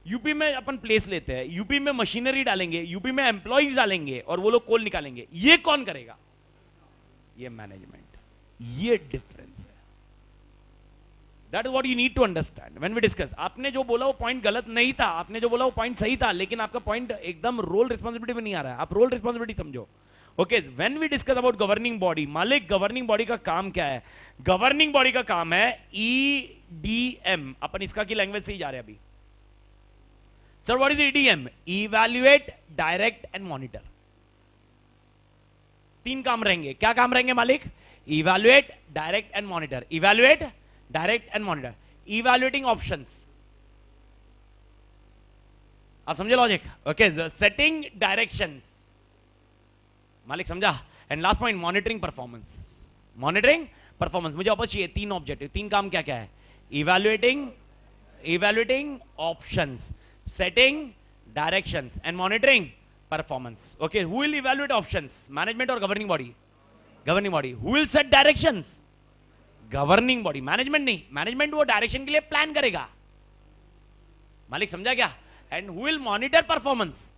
यूपी में अपन प्लेस लेते हैं, यूपी में मशीनरी डालेंगे, यूपी में एम्प्लॉइज डालेंगे, और वो लोग कोल निकालेंगे। ये कौन करेगा? ये मैनेजमेंट। ये डिफरेंस है। That is what you need to understand when we discuss. आपने जो बोला वो पॉइंट गलत नहीं था, आपने जो बोला वो पॉइंट सही था, लेकिन आपका पॉइंट एकदम रोल रिस्पॉन्सिबिलिटी में नहीं आ रहा है। आप रोल रिस्पॉन्सिबिलिटी समझो। Okay, when we discuss about governing body, मालिक गवर्निंग बॉडी का काम क्या है? गवर्निंग बॉडी का काम है ईडीएम। अपन इसका की लैंग्वेज से ही जा रहे हैं अभी। Sir what is EDM? Evaluate, direct and monitor. 3 काम रहेंगे। क्या काम रहेंगे मालिक? Evaluate, direct and monitor. Evaluate, direct and monitor. Evaluating options, आप समझे लॉजिक? ओके, सेटिंग डायरेक्शंस, मालिक समझा? And last point, monitoring performance. Monitoring performance मुझे वापस चाहिए। 3 ऑब्जेक्टिव, 3 काम क्या क्या है? Evaluating options, setting directions and monitoring performance. Okay, who will evaluate options? Management और governing body? Governing body. Who will set directions? Governing body. Management नहीं, management वो डायरेक्शन के लिए प्लान करेगा। मालिक समझा क्या? And who will monitor performance?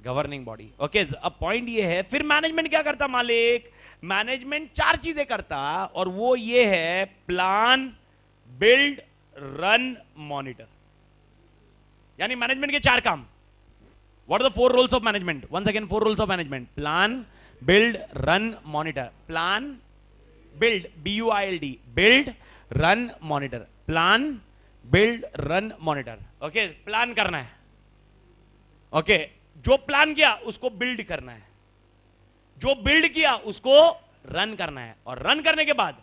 Governing body. Okay, अब पॉइंट ये है, फिर मैनेजमेंट क्या करता मालिक? मैनेजमेंट 4 चीजें करता, और वो ये है प्लान, बिल्ड, रन, मॉनिटर। यानी मैनेजमेंट के 4 काम। What are the 4 roles of management? Once again 4 roles of management: plan, build, run, monitor. Plan, build, BUILD, build, run, monitor. Plan, build, run, monitor. Okay, plan करना है। Okay, जो plan किया उसको build करना है, जो बिल्ड किया उसको रन करना है, और रन करने के बाद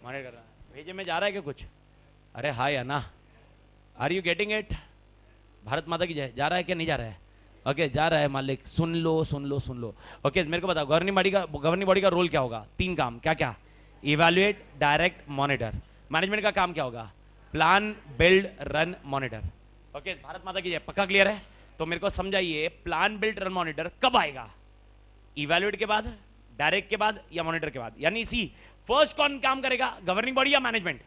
मॉनिटर करना है। भेजे में जा रहा है क्या कुछ? अरे hi Anna, are you getting it? Bharat माता की जय। जा रहा है क्या नहीं जा रहा है? ओके, जा रहा है मालिक, सुन लो सुन लो सुन लो। ओके, मेरे को बताओ गवर्निंग बॉडी का रोल क्या होगा? 3 काम। क्या क्या? Evaluate, direct, monitor. मैनेजमेंट का काम क्या होगा? Plan, build, run, monitor. Okay, Bharat माता की जय। पक्का क्लियर है? तो मेरे को समझाइए, प्लान, बिल्ड, रन, मॉनिटर कब आएगा? इवैल्यूएट के बाद, डायरेक्ट के बाद, या मॉनिटर के बाद? यानी सी फर्स्ट कौन काम करेगा, गवर्निंग बॉडी या मैनेजमेंट?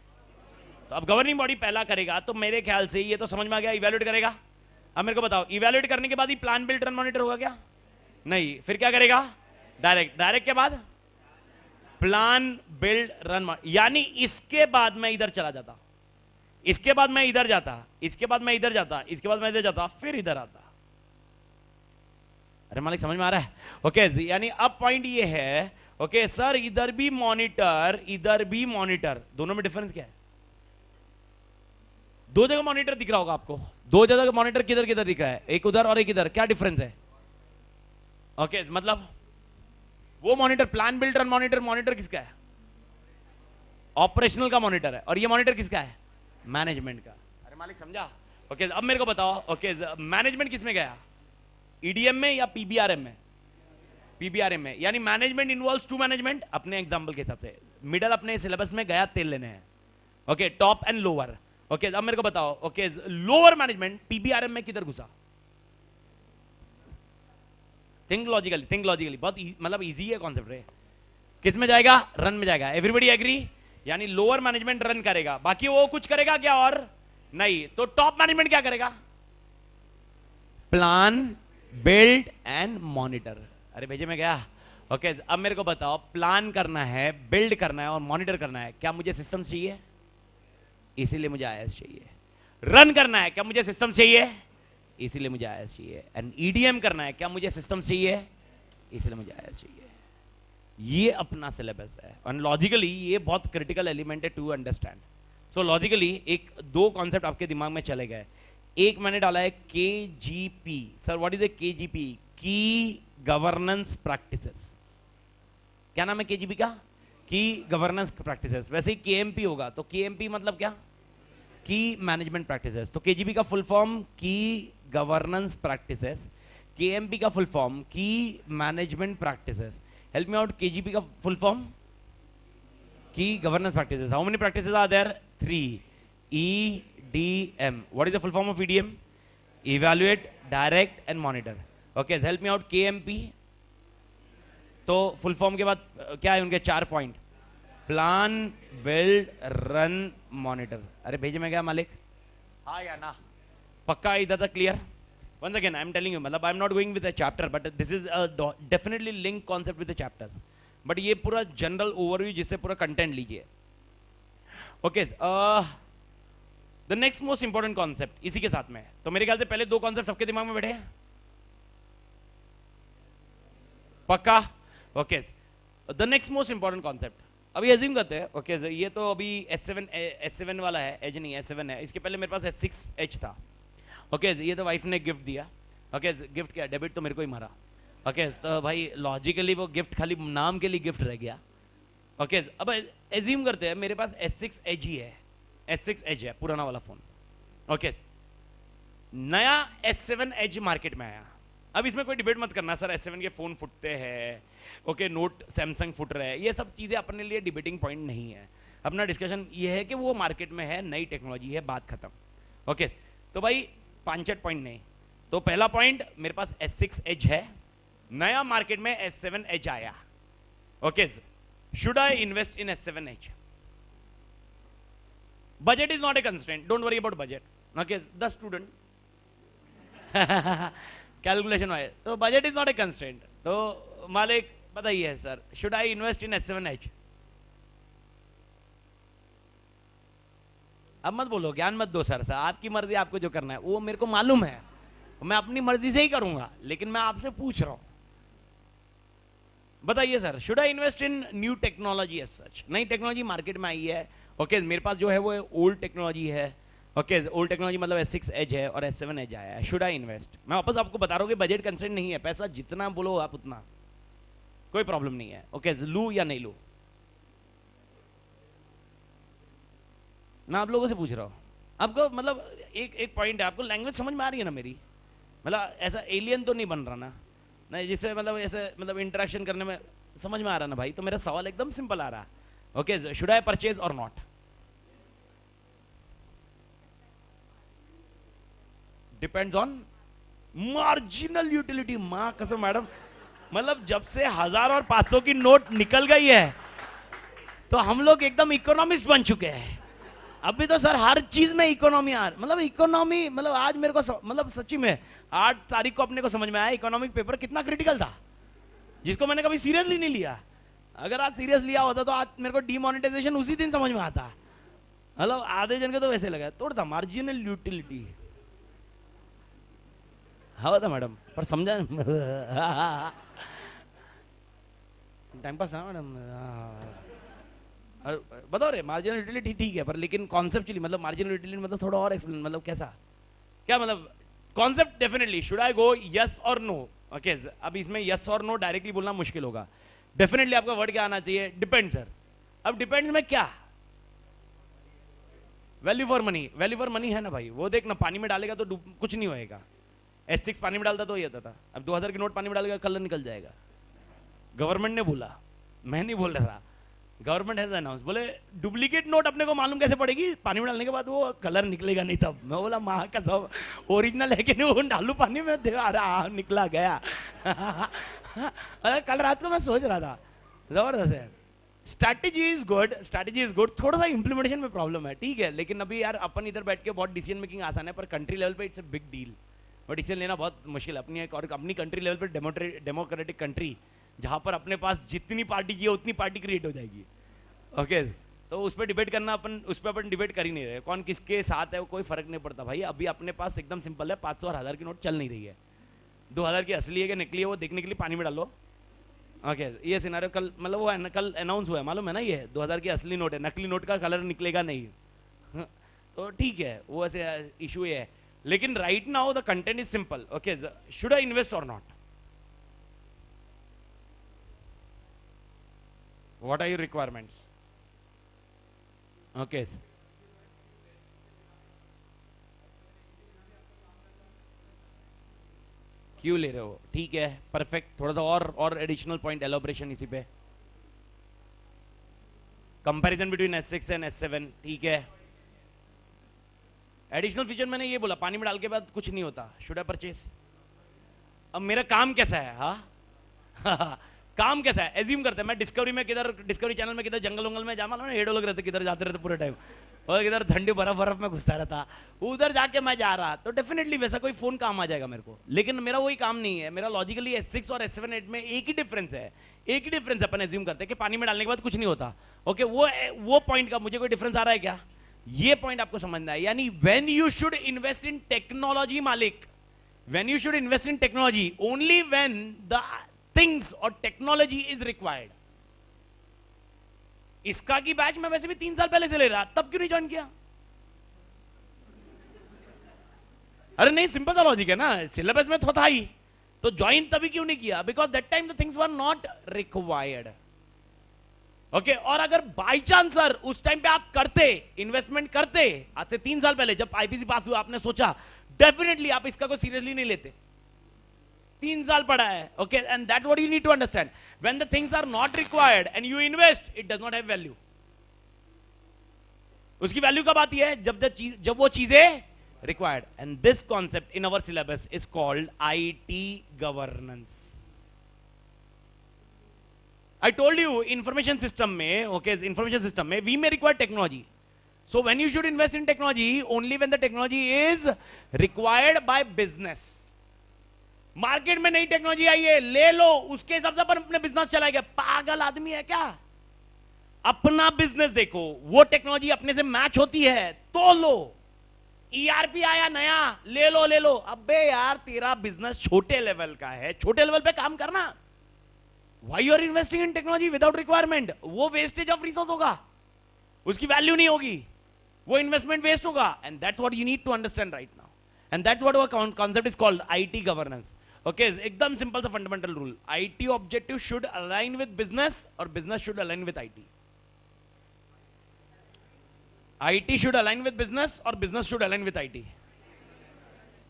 तो अब गवर्निंग बॉडी पहला करेगा, तो मेरे ख्याल से ये तो समझ में आ गया, इवैल्यूएट करेगा। अब मेरे को बताओ, इवैल्यूएट करने के बाद ही प्लान, बिल्ड, रन, मॉनिटर होगा क्या? नहीं, फिर क्या करेगा? डायरेक्ट। डायरेक्ट के बाद प्लान, बिल्ड, रन, यानी इसके बाद मैं इधर चला जाता, इसके बाद मैं इधर जाता, इसके बाद मैं इधर जाता, इसके बाद मैं इधर जाता, फिर इधर आता। अरे मालिक समझ में आ रहा है? ओके, यानी अब पॉइंट ये है, ओके सर, इधर भी मॉनिटर, इधर भी मॉनिटर, दोनों में डिफरेंस क्या है? 2 जगह मॉनिटर दिख रहा होगा आपको, 2 जगह मॉनिटर किधर किधर दिख रहा है? एक उधर और एक इधर। क्या डिफरेंस है? ओके, मतलब वो monitor plan, build, run, monitor, monitor किसका है? ऑपरेशनल का मॉनिटर है, और ये मॉनिटर किसका है? मैनेजमेंट का। अरे मालिक समझा? ओके, अब मेरे को बताओ, ओके मैनेजमेंट किस में गया? ईडीएम में या पीबीआरएम में? पीबीआरएम में। यानी मैनेजमेंट इन्वॉल्व्स 2 मैनेजमेंट अपने एग्जांपल के हिसाब से। मिडल अपने सिलेबस में गया तेल लेने हैं। Okay, top and lower. Okay, अब मेरे को बताओ, ओके लोअर मैनेजमेंट पीबीआरएम में किधर घुसा? थिंक लॉजिकली, बहुत मतलब इजी है कॉन्सेप्ट रे। किस में जाएगा? रन में जाएगा। Everybody agree? यानी लोअर मैनेजमेंट रन करेगा, बाकी वो कुछ करेगा क्या? और नहीं। तो टॉप मैनेजमेंट क्या करेगा? Plan, build and monitor. अरे भेजे में गया? ओके, अब मेरे को बताओ, प्लान करना है, बिल्ड करना है और मॉनिटर करना है, क्या मुझे सिस्टम चाहिए? इसीलिए मुझे आईएएस चाहिए। रन करना है, क्या मुझे सिस्टम चाहिए? इसीलिए मुझे आईएएस चाहिए। एंड ईडीएम करना है, क्या मुझे सिस्टम चाहिए? इसीलिए मुझे आईएएस चाहिए। ये अपना सिलेबस है, और लॉजिकली ये बहुत क्रिटिकल एलिमेंट है to understand. So logically 2 concept आपके दिमाग में चले गए। एक मैंने डाला है KGP. Sir what is the KGP? Key governance practices. क्या नाम है केजीपी का? की गवर्नेंस प्रैक्टिसेस। वैसे ही केएमपी होगा, तो केएमपी मतलब क्या? Key management practices. तो केजीपी का full form key governance practices, KMP का full form key management practices. Help me out, KGP का full form? Key governance practices. How many practices are there? 3। EDM. What is the full form of EDM? Evaluate, direct and monitor. Okay, help me out. KMP. तो full form के बाद क्या है उनके 4 point? Plan, build, run, monitor. अरे भेजे में क्या मालिक? हाँ या ना? पक्का इधर तक clear? Once again, I am telling you, मतलब I am not going with a chapter, but this is a definitely linked concept with the chapters. But ये पूरा जनरल ओवरव्यू, जिससे पूरा कंटेंट लीजिए। Okay, the next most important concept इसी के साथ में। तो मेरे ख्याल से पहले 2 कॉन्सेप्ट सबके दिमाग में बैठे हैं? पक्का? Okay, the next most important concept अभी एज्यूम करते हैं। ओके, ये तो अभी S7 वाला है, एज नहीं S7 है। इसके पहले मेरे पास S6H था। ओके, ये तो वाइफ ने गिफ्ट दिया। ओके, गिफ्ट क्या, डेबिट तो मेरे को ही मारा। ओके, तो भाई लॉजिकली वो गिफ्ट खाली नाम के लिए गिफ्ट रह गया। ओके, अब एज्यूम करते हैं मेरे पास S6H ही है, S6H है पुराना वाला फोन। ओके, नया S7H मार्केट में आया। अब इसमें कोई डिबेट मत करना सर S7 के फोन फुटते हैं, ओके नोट सैमसंग फुट रहे हैं, ये सब चीजें अपने लिए डिबेटिंग पॉइंट नहीं है। अपना डिस्कशन ये है कि वो मार्केट में है, नई टेक्नोलॉजी है, बात खत्म। ओके, तो भाई 5-6 पॉइंट नहीं। तो पहला पॉइंट, मेरे पास S6H है, नया मार्केट में S7H आया। Okay, should I invest in S7H? Budget is not a constraint. Don't worry about budget. Okay, the student. Calculation wise, तो budget is not a constraint. तो मालिक बताइए sir, should I invest in S7H? अब मत बोलो, ज्ञान मत दो सर, आपकी मर्जी, आपको जो करना है वो मेरे को मालूम है, मैं अपनी मर्जी से ही करूंगा, लेकिन मैं आपसे पूछ रहा हूं, बताइए sir, should I invest in new technology as such? नई टेक्नोलॉजी मार्केट में आई है, ओके, मेरे पास जो है वो ओल्ड टेक्नोलॉजी है, ओके, ओल्ड टेक्नोलॉजी मतलब S6 एज है और S7 एज आया है, शुड आई इन्वेस्ट? मैं वापस आपको बता रहा हूँ कि बजट कंस्ट्रेंट नहीं है, पैसा जितना बोलो आप उतना, कोई प्रॉब्लम नहीं है, ओके, लू या नहीं लू? मैं आप लोगों से पूछ रहा हूँ, आपको मतलब एक पॉइंट है, आपको लैंग्वेज समझ में आ रही है ना मेरी? मतलब ऐसा एलियन तो नहीं बन रहा ना, नहीं जिससे मतलब ऐसे मतलब इंटरेक्शन करने में समझ में आ रहा ना भाई? तो मेरा सवाल एकदम सिंपल आ रहा, ओके, शुड आई परचेज और not? Depends on marginal utility. मां कसम मैडम, मतलब जब से 1000 और 500 की नोट निकल गई है तो हम लोग एकदम इकोनॉमिस्ट बन चुके हैं। अभी तो सर हर चीज में इकोनॉमी मतलब इकोनॉमी, मतलब आज मेरे को मतलब सच्ची में 8 तारीख को अपने को समझ में आया इकोनॉमिक पेपर कितना क्रिटिकल था, जिसको मैंने कभी सीरियसली नहीं लिया। अगर आज सीरियस लिया होता तो आज मेरे को डीमोनेटाइजेशन उसी दिन समझ में आता। मतलब आधे जन के तो वैसे लगा तोड़ था, मार्जिनल यूटिलिटी। हाँ था मैडम, पर समझा टाइम पास है मैडम। बताओ रे, मार्जिनल यूटिलिटी ठीक है, पर लेकिन कॉन्सेप्चुअली मतलब मार्जिनल यूटिलिटी मतलब थोड़ा और एक्सप्लेन, मतलब कैसा, क्या मतलब concept? Definitely should I go yes और नो? ओके, अब इसमें यस और नो डायरेक्टली बोलना मुश्किल होगा, डेफिनेटली आपका वर्ड क्या आना चाहिए? Depend sir. अब डिपेंड्स में क्या? Value for money. Value for money है ना भाई, वो देखना, पानी में डालेगा तो कुछ नहीं होएगा। S6 पानी में डालता तो ये होता था, अब 2000 की नोट पानी में डालेगा कलर निकल जाएगा। गवर्नमेंट ने बोला, मैं नहीं बोल रहा, गवर्नमेंट हैज अनाउंस, बोले डुप्लीकेट नोट अपने को मालूम कैसे पड़ेगी? पानी में डालने के बाद वो कलर निकलेगा नहीं। तब मैं बोला माँ का सब ओरिजिनल है कि नहीं, वो डालू पानी में, देखा अरे निकला गया। अरे कल रात को मैं सोच रहा था, जबरदस्त है। Strategy is good, strategy is good, थोड़ा सा इंप्लीमेंटेशन में प्रॉब्लम है, ठीक है, लेकिन अभी यार अपन इधर बैठ के बहुत डिसीजन मेकिंग आसान है, पर कंट्री लेवल पे इट्स अ बिग डील, और डिसीजन लेना बहुत मुश्किल है। अपनी एक और अपनी कंट्री लेवल पर डेमोक्रेटिक कंट्री, जहां पर अपने पास जितनी पार्टी चाहिए उतनी पार्टी क्रिएट हो जाएगी, ओके, तो उस पर डिबेट करना, अपन उस पर अपन डिबेट कर ही नहीं रहे, कौन किसके साथ है वो कोई फर्क नहीं पड़ता भाई। अभी अपने पास एकदम सिंपल है, 500 और 1000 की नोट चल नहीं रही है, 2000 की असली है कि नकली है वो देखने के लिए पानी में डालो, ओके, ये सिनारियो कल मतलब वो है, कल अनाउंस हुआ है, मालूम है ना, ये 2000 की असली नोट है, नकली नोट का कलर निकलेगा नहीं। तो ठीक है, वो ऐसे इशू ये है, लेकिन right now the content is simple, okay, should I invest और not? What are your requirements? Okay, क्यों ले रहे हो? ठीक है, परफेक्ट, थोड़ा सा और एडिशनल पॉइंट एलोब्रेशन इसी पे, comparison between S6 and S7, ठीक है, एडिशनल फीचर मैंने ये बोला, पानी में डाल के बाद कुछ नहीं होता, शुड आई परचेस? अब मेरा काम कैसा है? हाँ काम कैसा है? एज्यूम करते हैं मैं डिस्कवरी में किधर, डिस्कवरी चैनल में किधर जंगल वंगल में जा, मालूम है हेडो लोग रहते, किधर जाते रहते पूरे टाइम, और किधर ठंडी बर्फ में घुसता रहता, उधर जाके मैं जा रहा, तो डेफिनेटली वैसा कोई फोन काम आ जाएगा मेरे को, लेकिन मेरा वही काम नहीं है। मेरा लॉजिकली S6 और S7 8 में एक ही डिफरेंस है, एक ही डिफरेंस अपन एज्यूम करते हैं कि पानी में डालने के बाद कुछ नहीं होता, ओके, वो पॉइंट का मुझे कोई डिफरेंस आ रहा है क्या? ये पॉइंट आपको समझना है, यानी when you should invest in technology मालिक, when you should invest in technology only when the things और टेक्नोलॉजी इज रिक्वायर्ड। इसका की बैच मैं वैसे भी 3 साल पहले से ले रहा, तब क्यों नहीं ज्वाइन किया? अरे नहीं, सिंपल सा लॉजिक है ना, सिलेबस में तो था ही, तो ज्वाइन तभी क्यों नहीं किया? Because that time the things were not required, okay. और अगर बाई चांस सर उस टाइम पे आप करते, इन्वेस्टमेंट करते, आज से 3 साल पहले जब आईपीसी पास हुआ, आपने सोचा, डेफिनेटली आप इसका कोई सीरियसली नहीं लेते। 3 साल पड़ा है, okay, and that's what you need to understand, when the things are not required and you invest, it does not have value. उसकी वैल्यू कब आती है? जब वो चीजें required, and this concept in our syllabus is called IT governance. I told you information system में, okay, information system में we may require technology. So when you should invest in technology only when the technology is required by business. Market में नई technology आई है, ले लो, उसके हिसाब से अपन अपने बिजनेस चलाएंगे। पागल आदमी है क्या? अपना बिजनेस देखो, वो टेक्नोलॉजी अपने से मैच होती है तो लो। ईआरपी आया नया, ले लो ले लो। अबे यार, तेरा बिजनेस छोटे लेवल का है, छोटे लेवल पे काम करना। Why you are investing in technology without requirement? वो वेस्टेज ऑफ रिसोर्स होगा, उसकी वैल्यू नहीं होगी, वो इन्वेस्टमेंट वेस्ट होगा। And that's what you need to understand right now, and that's what our concept is called IT governance. Okay, एकदम simple सा fundamental rule, IT objective should align with business और business should align with IT. IT should align with business और business should align with IT.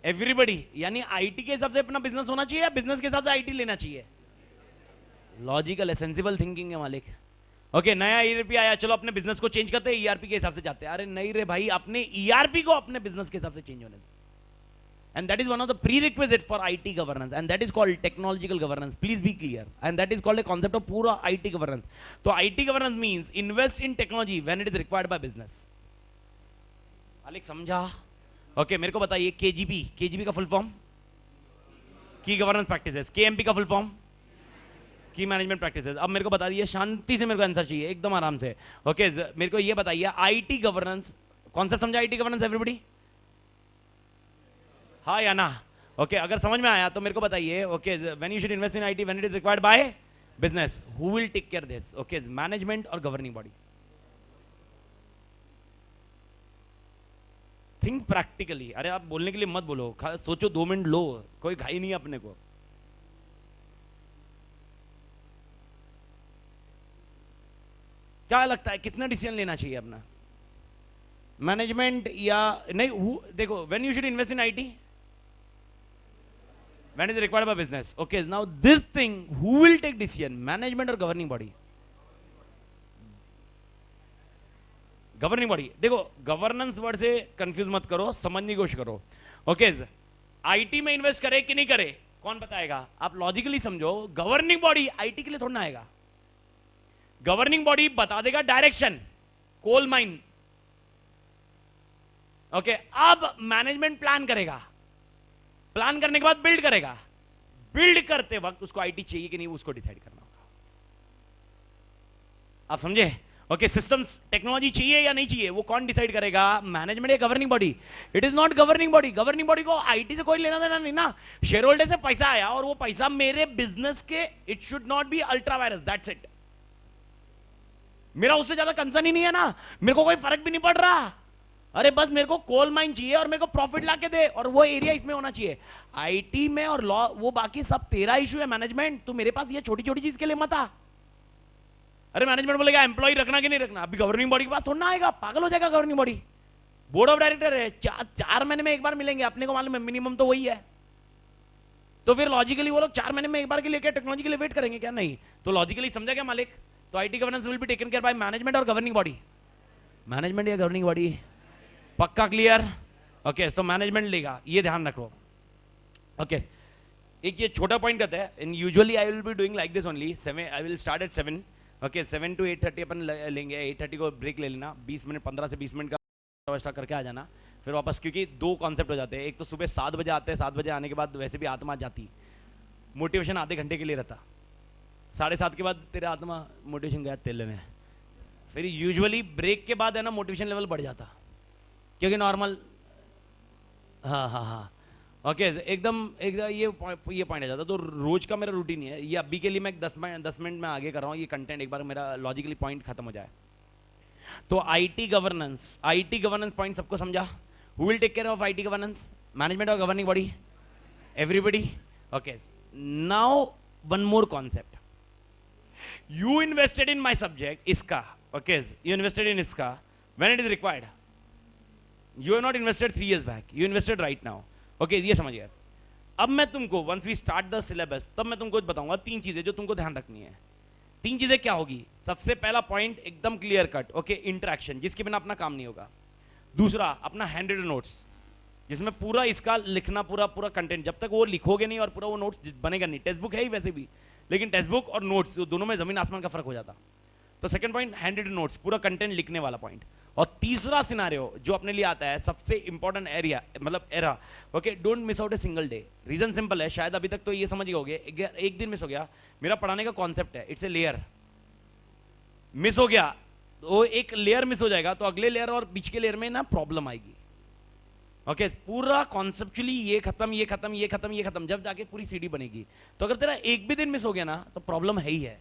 Everybody, यानी IT के हिसाब से अपना business होना चाहिए या बिजनेस के हिसाब से आईटी लेना चाहिए? लॉजिकल है, सेंसिबल थिंकिंग है मालिक। ओके, नया ईआरपी आया, चलो अपने बिजनेस को चेंज करते हैं, ईआरपी के हिसाब से जाते हैं। अरे नहीं रे भाई, अपने ईआरपी को अपने बिजनेस के हिसाब से चेंज होने दो। And that is one of the prerequisite for IT governance, and that is called technological governance. Please be clear, and that is called a concept of पूरा आईटी गवर्नेंस। तो IT governance means invest in technology when it is required by business. मालिक समझा? Okay, मेरे को बताइए, KGP, KGP का full form key governance practices, KMP का full form key management practices. अब मेरे को बता दिए, शांति से मेरे को आंसर चाहिए, एकदम आराम से। ओके, मेरे को ये बताइए, आईटी गवर्नेंस कौन सा समझा? आईटी गवर्नेंस एवरीबॉडी, हाँ या ना? ओके, अगर समझ में आया तो मेरे को बताइए। Okay, when you should invest in IT when it is required by business, who will take care this? Okay, management और गवर्निंग बॉडी। Think practically. अरे आप बोलने के लिए मत बोलो, सोचो, 2 मिनट लो, कोई घाई नहीं है अपने को। क्या लगता है किसने डिसीजन लेना चाहिए अपना, मैनेजमेंट या नहीं? देखो, when you should invest in IT when is required by business. Okay, now this thing who will take decision, management और गवर्निंग बॉडी? Governing body. देखो, गवर्नेंस वर्ड से कंफ्यूज मत करो, समझने की कोशिश करो। ओके, आईटी में इन्वेस्ट करे कि नहीं करे कौन बताएगा? आप लॉजिकली समझो, गवर्निंग बॉडी आईटी के लिए थोड़ा ना आएगा। गवर्निंग बॉडी बता देगा डायरेक्शन, कोल माइन। ओके, अब मैनेजमेंट प्लान करेगा, प्लान करने के बाद बिल्ड करेगा, बिल्ड करते वक्त उसको आईटी चाहिए कि नहीं उसको डिसाइड करना होगा। आप समझे? ओके, सिस्टम्स टेक्नोलॉजी चाहिए या नहीं चाहिए, वो कौन डिसाइड करेगा? मैनेजमेंट या governing body? It is not governing body. Governing body को आईटी से कोई लेना देना नहीं ना। शेयर होल्डर से पैसा आया और वो पैसा मेरे बिजनेस के, it should not be ultra vires, that's it. मेरा उससे ज्यादा कंसर्न ही नहीं है ना, मेरे को कोई फर्क भी नहीं पड़ रहा। अरे बस मेरे को कोल माइन चाहिए और मेरे को प्रॉफिट ला के दे, और वो एरिया इसमें होना चाहिए। आईटी में और लॉ, वो बाकी सब तेरा इशू है मैनेजमेंट। तू मेरे पास ये छोटी छोटी चीज के लिए मत आ। अरे मैनेजमेंट बोलेगा एम्प्लॉय रखना कि नहीं रखना, अभी गवर्निंग बॉडी के पास थोड़ा आएगा, पागल हो जाएगा। Governing body board of director है, 4 महीने में एक बार मिलेंगे, अपने को मालूम है मिनिमम तो वही है। तो फिर लॉजिकली वो लोग 4 महीने में एक बार के लिए क्या टेक्नोलॉजी के लिए वेट करेंगे क्या? नहीं। तो लॉजिकली समझा क्या मालिक? तो IT governance will be taken care by management और गवर्निंग बॉडी। मैनेजमेंट या गवर्निंग बॉडी? पक्का क्लियर? ओके, सो मैनेजमेंट लेगा, ये ध्यान रखो। ओके, एक ये छोटा पॉइंट कहता है, in usually I will be doing like this only. 7 I will start at 7। Okay, 7 to 8:30 अपन लेंगे। 8:30 को ब्रेक ले लेना, 20 मिनट, 15 से 20 मिनट का व्यवस्था करके आ जाना फिर वापस, क्योंकि 2 कॉन्सेप्ट हो जाते हैं। एक तो सुबह 7 बजे आते हैं, 7 बजे आने के बाद वैसे भी आत्मा जाती, मोटिवेशन आधे घंटे के लिए रहता, 7:30 के बाद तेरा आत्मा मोटिवेशन गया तेल में। फिर यूजुअली ब्रेक के बाद है ना मोटिवेशन लेवल बढ़ जाता, क्योंकि नॉर्मल, हाँ ओके, एकदम ये पॉइंट आ जाता। तो रोज का मेरा रूटीन है ये। अभी के लिए मैं 10 मिनट में आगे कर रहा हूँ ये कंटेंट, एक बार मेरा लॉजिकली पॉइंट खत्म हो जाए। तो आईटी गवर्नेंस पॉइंट सबको समझा? Who will take care of IT governance? Management और governing body? Everybody? Okay, now one more concept. You invested in my subject इसका, ओके, यू इन्वेस्टेड इन इसका when it is required. You have not invested 3 years बैक, you invested right now. Okay, ये समझिए। अब मैं तुमको once we start the syllabus, तब मैं तुमको बताऊंगा 3 चीजें जो तुमको ध्यान रखनी है। 3 चीजें क्या होगी? सबसे पहला पॉइंट एकदम क्लियर कट, ओके, इंटरेक्शन, जिसके बिना अपना काम नहीं होगा। दूसरा, अपना हैंड रिटन नोट्स, जिसमें पूरा इसका लिखना, पूरा कंटेंट, जब तक वो लिखोगे नहीं और पूरा वो नोट्स बनेगा नहीं। टेक्स्ट बुक है ही वैसे भी, लेकिन टेक्स्ट बुक और नोट्स दोनों में जमीन आसमान का फर्क हो जाता। तो second point hand written notes, पूरा कंटेंट लिखने वाला पॉइंट। और तीसरा सिनारियो जो अपने लिए आता है, सबसे इंपॉर्टेंट एरिया, मतलब era, okay, don't miss out a single day. Reason simple है, शायद अभी तक तो ये समझ गए होगे, एक दिन मिस हो गया, मेरा पढ़ाने का कॉन्सेप्ट है इट्स ए लेयर, मिस हो गया वो एक लेयर मिस हो जाएगा तो अगले लेयर और बीच के लेयर में ना प्रॉब्लम आएगी। ओके पूरा कॉन्सेप्चुअली ये खत्म ये खत्म ये खत्म ये खत्म, जब जाके पूरी सीडी बनेगी। तो अगर तेरा एक भी दिन मिस हो गया ना तो प्रॉब्लम है ही है।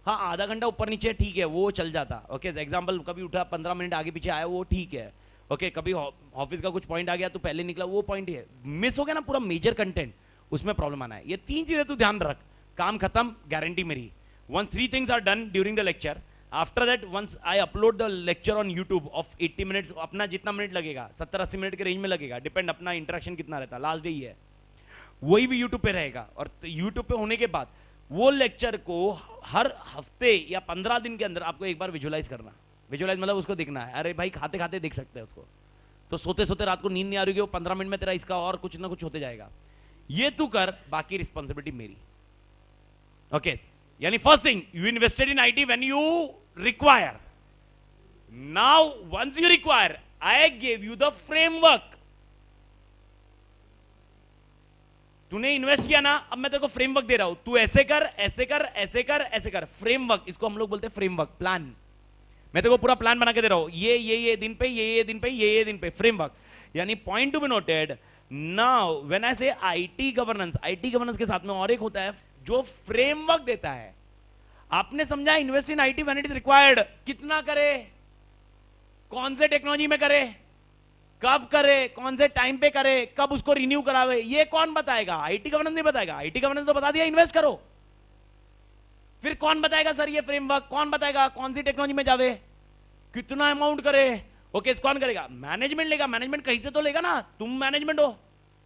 हाँ आधा घंटा ऊपर नीचे ठीक है, वो चल जाता। ओके एग्जांपल, कभी उठा 15 मिनट आगे पीछे आया, वो ठीक है। ओके कभी ऑफिस का कुछ पॉइंट आ गया तो पहले निकला, वो पॉइंट ही है। मिस हो गया ना पूरा मेजर कंटेंट, उसमें प्रॉब्लम आना है। ये 3 चीजें तू ध्यान रख, काम खत्म, गारंटी मेरी। once 3 things are done during the lecture, after that once I upload the lecture on YouTube of 80 minutes, अपना जितना मिनट लगेगा 70-80 मिनट के रेंज में लगेगा, डिपेंड अपना इंटरेक्शन कितना रहता है, लास्ट डे ही है, वही भी YouTube पे रहेगा। और YouTube पे होने के बाद वो लेक्चर को हर हफ्ते या 15 दिन के अंदर आपको एक बार विजुअलाइज करना। विजुअलाइज मतलब उसको दिखना है, अरे भाई खाते खाते देख सकते हैं उसको, तो सोते सोते रात को नींद नहीं आ रही है, वो 15 मिनट में तेरा इसका और कुछ ना कुछ होते जाएगा। ये तू कर, बाकी रिस्पॉन्सिबिलिटी मेरी। ओके यानी first thing, you invested in IT when you require, now once you require I give you the framework. तूने इन्वेस्ट किया ना, अब मैं तेरे को फ्रेमवर्क दे रहा हूं, तू ऐसे कर ऐसे कर ऐसे कर ऐसे कर। फ्रेमवर्क, इसको हम लोग बोलते हैं फ्रेमवर्क, प्लान। मैं तेरे को पूरा प्लान बना के दे रहा हूं, ये दिन पे ये दिन पे ये दिन पे, फ्रेमवर्क। यानी point to be noted. Now when I से आईटी गवर्नेंस, आईटी गवर्नेंस के साथ में और एक होता है जो फ्रेमवर्क देता है। आपने समझा, invest in IT when it is required, कितना करे, कौन से टेक्नोलॉजी में करे, कब करे, कौन से टाइम पे करे, कब उसको रिन्यू करावे, ये कौन बताएगा? आईटी गवर्नेंस नहीं बताएगा। आईटी गवर्नेंस तो बता दिया इन्वेस्ट करो, फिर कौन बताएगा सर ये फ्रेमवर्क? कौन बताएगा कौन सी टेक्नोलॉजी में जावे, कितना अमाउंट करे? ओके कौन करेगा? मैनेजमेंट लेगा। मैनेजमेंट कहीं से तो लेगा ना, तुम मैनेजमेंट हो,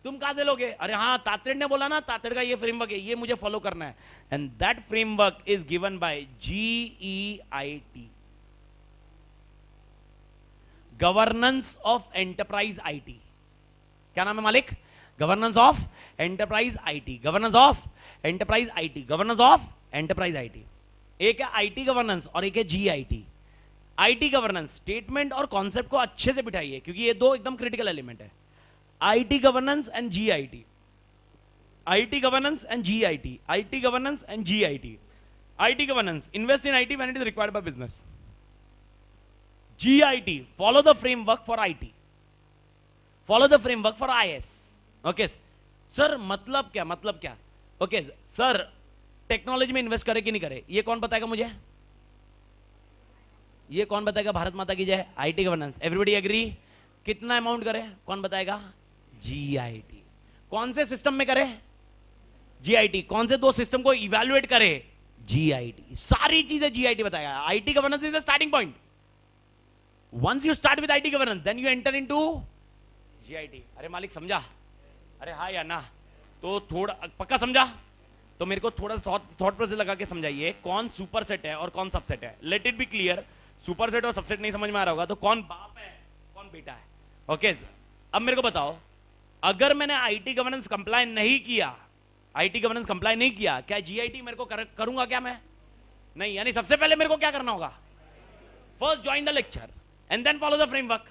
तुम कहां से लोगे? अरे हाँ तातेड़ ने बोला ना, तातेड़ का ये फ्रेमवर्क है, ये मुझे फॉलो करना है। And that framework is given by GEIT, governance of enterprise IT. क्या नाम है मालिक? Governance of enterprise IT, governance of enterprise IT, governance of enterprise IT. एक है आईटी गवर्नेंस और एक है GIT। आईटी गवर्नेंस स्टेटमेंट और कॉन्सेप्ट को अच्छे से बिठाइए, क्योंकि ये दो एकदम क्रिटिकल एलिमेंट है। IT governance and GIT, IT governance and GIT, IT governance and GIT। IT governance, invest in IT when it is required by business. GIT, follow the framework for IT, follow the framework for IS। Okay sir मतलब क्या? मतलब क्या? Okay sir technology में invest करे कि नहीं करे, ये कौन बताएगा मुझे? ये कौन बताएगा? भारत माता की जय। IT governance, everybody agree? कितना अमाउंट करे, कौन बताएगा? GIT। कौन से सिस्टम में करे? GIT। कौन से 2 सिस्टम को इवैल्यूएट करे? GIT। सारी चीजें GIT बताएगा। IT governance is the starting point. Once you start with IT governance, then you enter into GIT। अरे मालिक समझा? अरे हाँ या ना? तो थोड़ा पक्का समझा? तो मेरे को थोड़ा थॉट प्रोसेस लगा के समझाइए, कौन सुपर सेट है और कौन सबसेट है। Let it be clear, super set और सबसेट नहीं समझ में आ रहा होगा तो कौन बाप है कौन बेटा है। ओके अब मेरे को बताओ, अगर मैंने आईटी गवर्नेंस कंप्लाई नहीं किया, आईटी गवर्नेंस कंप्लाई नहीं किया, क्या GIT मेरे को करूंगा क्या मैं? नहीं। यानी सबसे पहले मेरे को क्या करना होगा? First join the lecture and then follow the framework।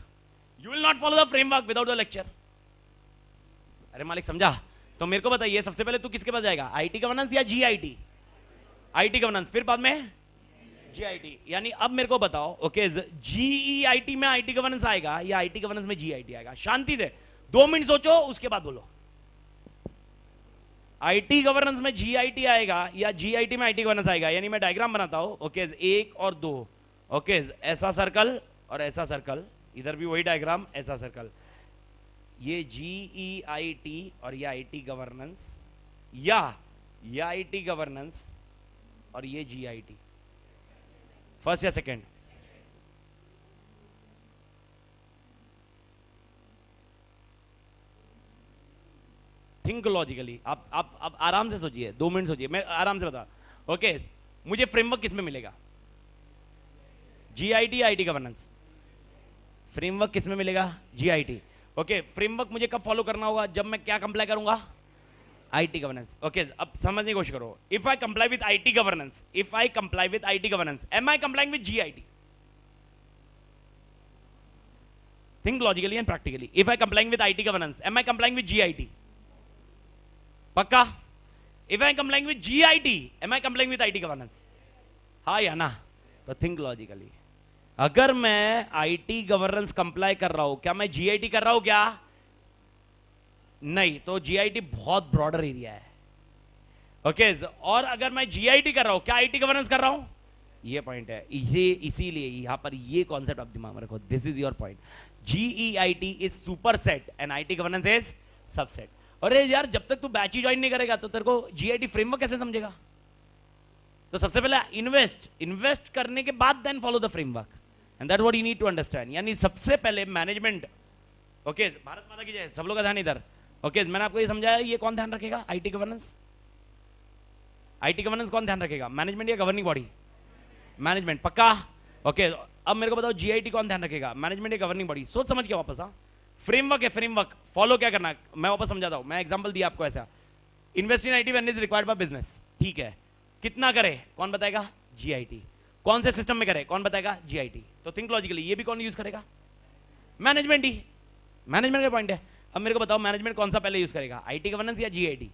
you will not follow the framework without the lecture। अरे मालिक समझा? तो मेरे को बताइए सबसे पहले तू किसके पास जाएगा, आईटी गवर्नेंस या GIT? आईटी गवर्नेंस, फिर बाद में GIT। यानी अब मेरे को बताओ, ओके GEIT में आईटी गवर्नेंस आएगा या आईटी गवर्नेंस में GIT आएगा? शांति से 2 मिनट सोचो, उसके बाद बोलो। आईटी गवर्नेंस में GIT आएगा या GIT में आईटी गवर्नेंस आएगा? यानी मैं डायग्राम बनाता हूं, ओके 1 और 2, ओके ऐसा सर्कल और ऐसा सर्कल, इधर भी वही डायग्राम, ऐसा सर्कल। ये GEIT और ये आईटी गवर्नेंस, या ये आईटी गवर्नेंस और ये GIT, फर्स्ट या सेकंड? Think logically. आप आराम से सोचिए, 2 मिनट सोचिए, मैं आराम से बता। ओके मुझे फ्रेमवर्क किस में मिलेगा? GIT या आईटी गवर्नेंस? फ्रेमवर्क किस में मिलेगा? GIT। ओके फ्रेमवर्क मुझे कब फॉलो करना होगा? जब मैं क्या कंप्लाई करूंगा? IT governance. ओके अब समझने की कोशिश करो। If I comply with IT governance, if I comply with IT governance, am I complying with GIT? Think logically and practically. If I complying with IT governance, am I complying with GIT? पक्का? If I complying with GIT, am I complying with IT governance? हाँ या ना? तो think logically. अगर मैं IT governance comply कर रहा हूं, क्या मैं जीआईटी कर रहा हूं क्या? नहीं. तो जीआईटी बहुत ब्रॉडर एरिया है. ओके और अगर मैं जीआईटी कर रहा हूं, क्या आईटी गवर्नेंस कर रहा हूं? ये पॉइंट है. इसीलिए यहां पर ये कॉन्सेप्ट आप दिमाग में रखो. This is your point. GEIT is super set and IT governance is subset. अरे यार, जब तक तू बैच ही ज्वाइन नहीं करेगा तो तेरे को जीआईटी फ्रेमवर्क कैसे समझेगा? तो सबसे पहले इन्वेस्ट करने के बाद then follow the framework, and that what you need to understand. यानी सबसे पहले मैनेजमेंट. ओके, भारत माता की जय. सब लोग का ध्यान इधर. ओके, मैंने आपको ये समझाया. ये कौन ध्यान रखेगा? IT governance. आईटी गवर्नेंस कौन ध्यान रखेगा? मैनेजमेंट या गवर्निंग बॉडी? मैनेजमेंट. पक्का? ओके, अब मेरे को बताओ जीआईटी कौन ध्यान रखेगा? मैनेजमेंट या गवर्निंग बॉडी? सोच समझ के वापस. हाँ, फ्रेमवर्क है. फ्रेमवर्क फॉलो क्या करना है मैं वापस समझाता हूं. मैं एग्जांपल दिया आपको ऐसा. Invest in IT when is required by business. ठीक है, कितना करे कौन बताएगा? जीआईटी. कौन से सिस्टम में करे कौन बताएगा? जीआईटी. तो थिंक लॉजिकली, ये भी कौन यूज करेगा? मैनेजमेंट ही. मैनेजमेंट का पॉइंट है. अब मेरे को बताओ मैनेजमेंट कौन सा पहले यूज करेगा? आईटी गवर्नेंस या जीआईटी?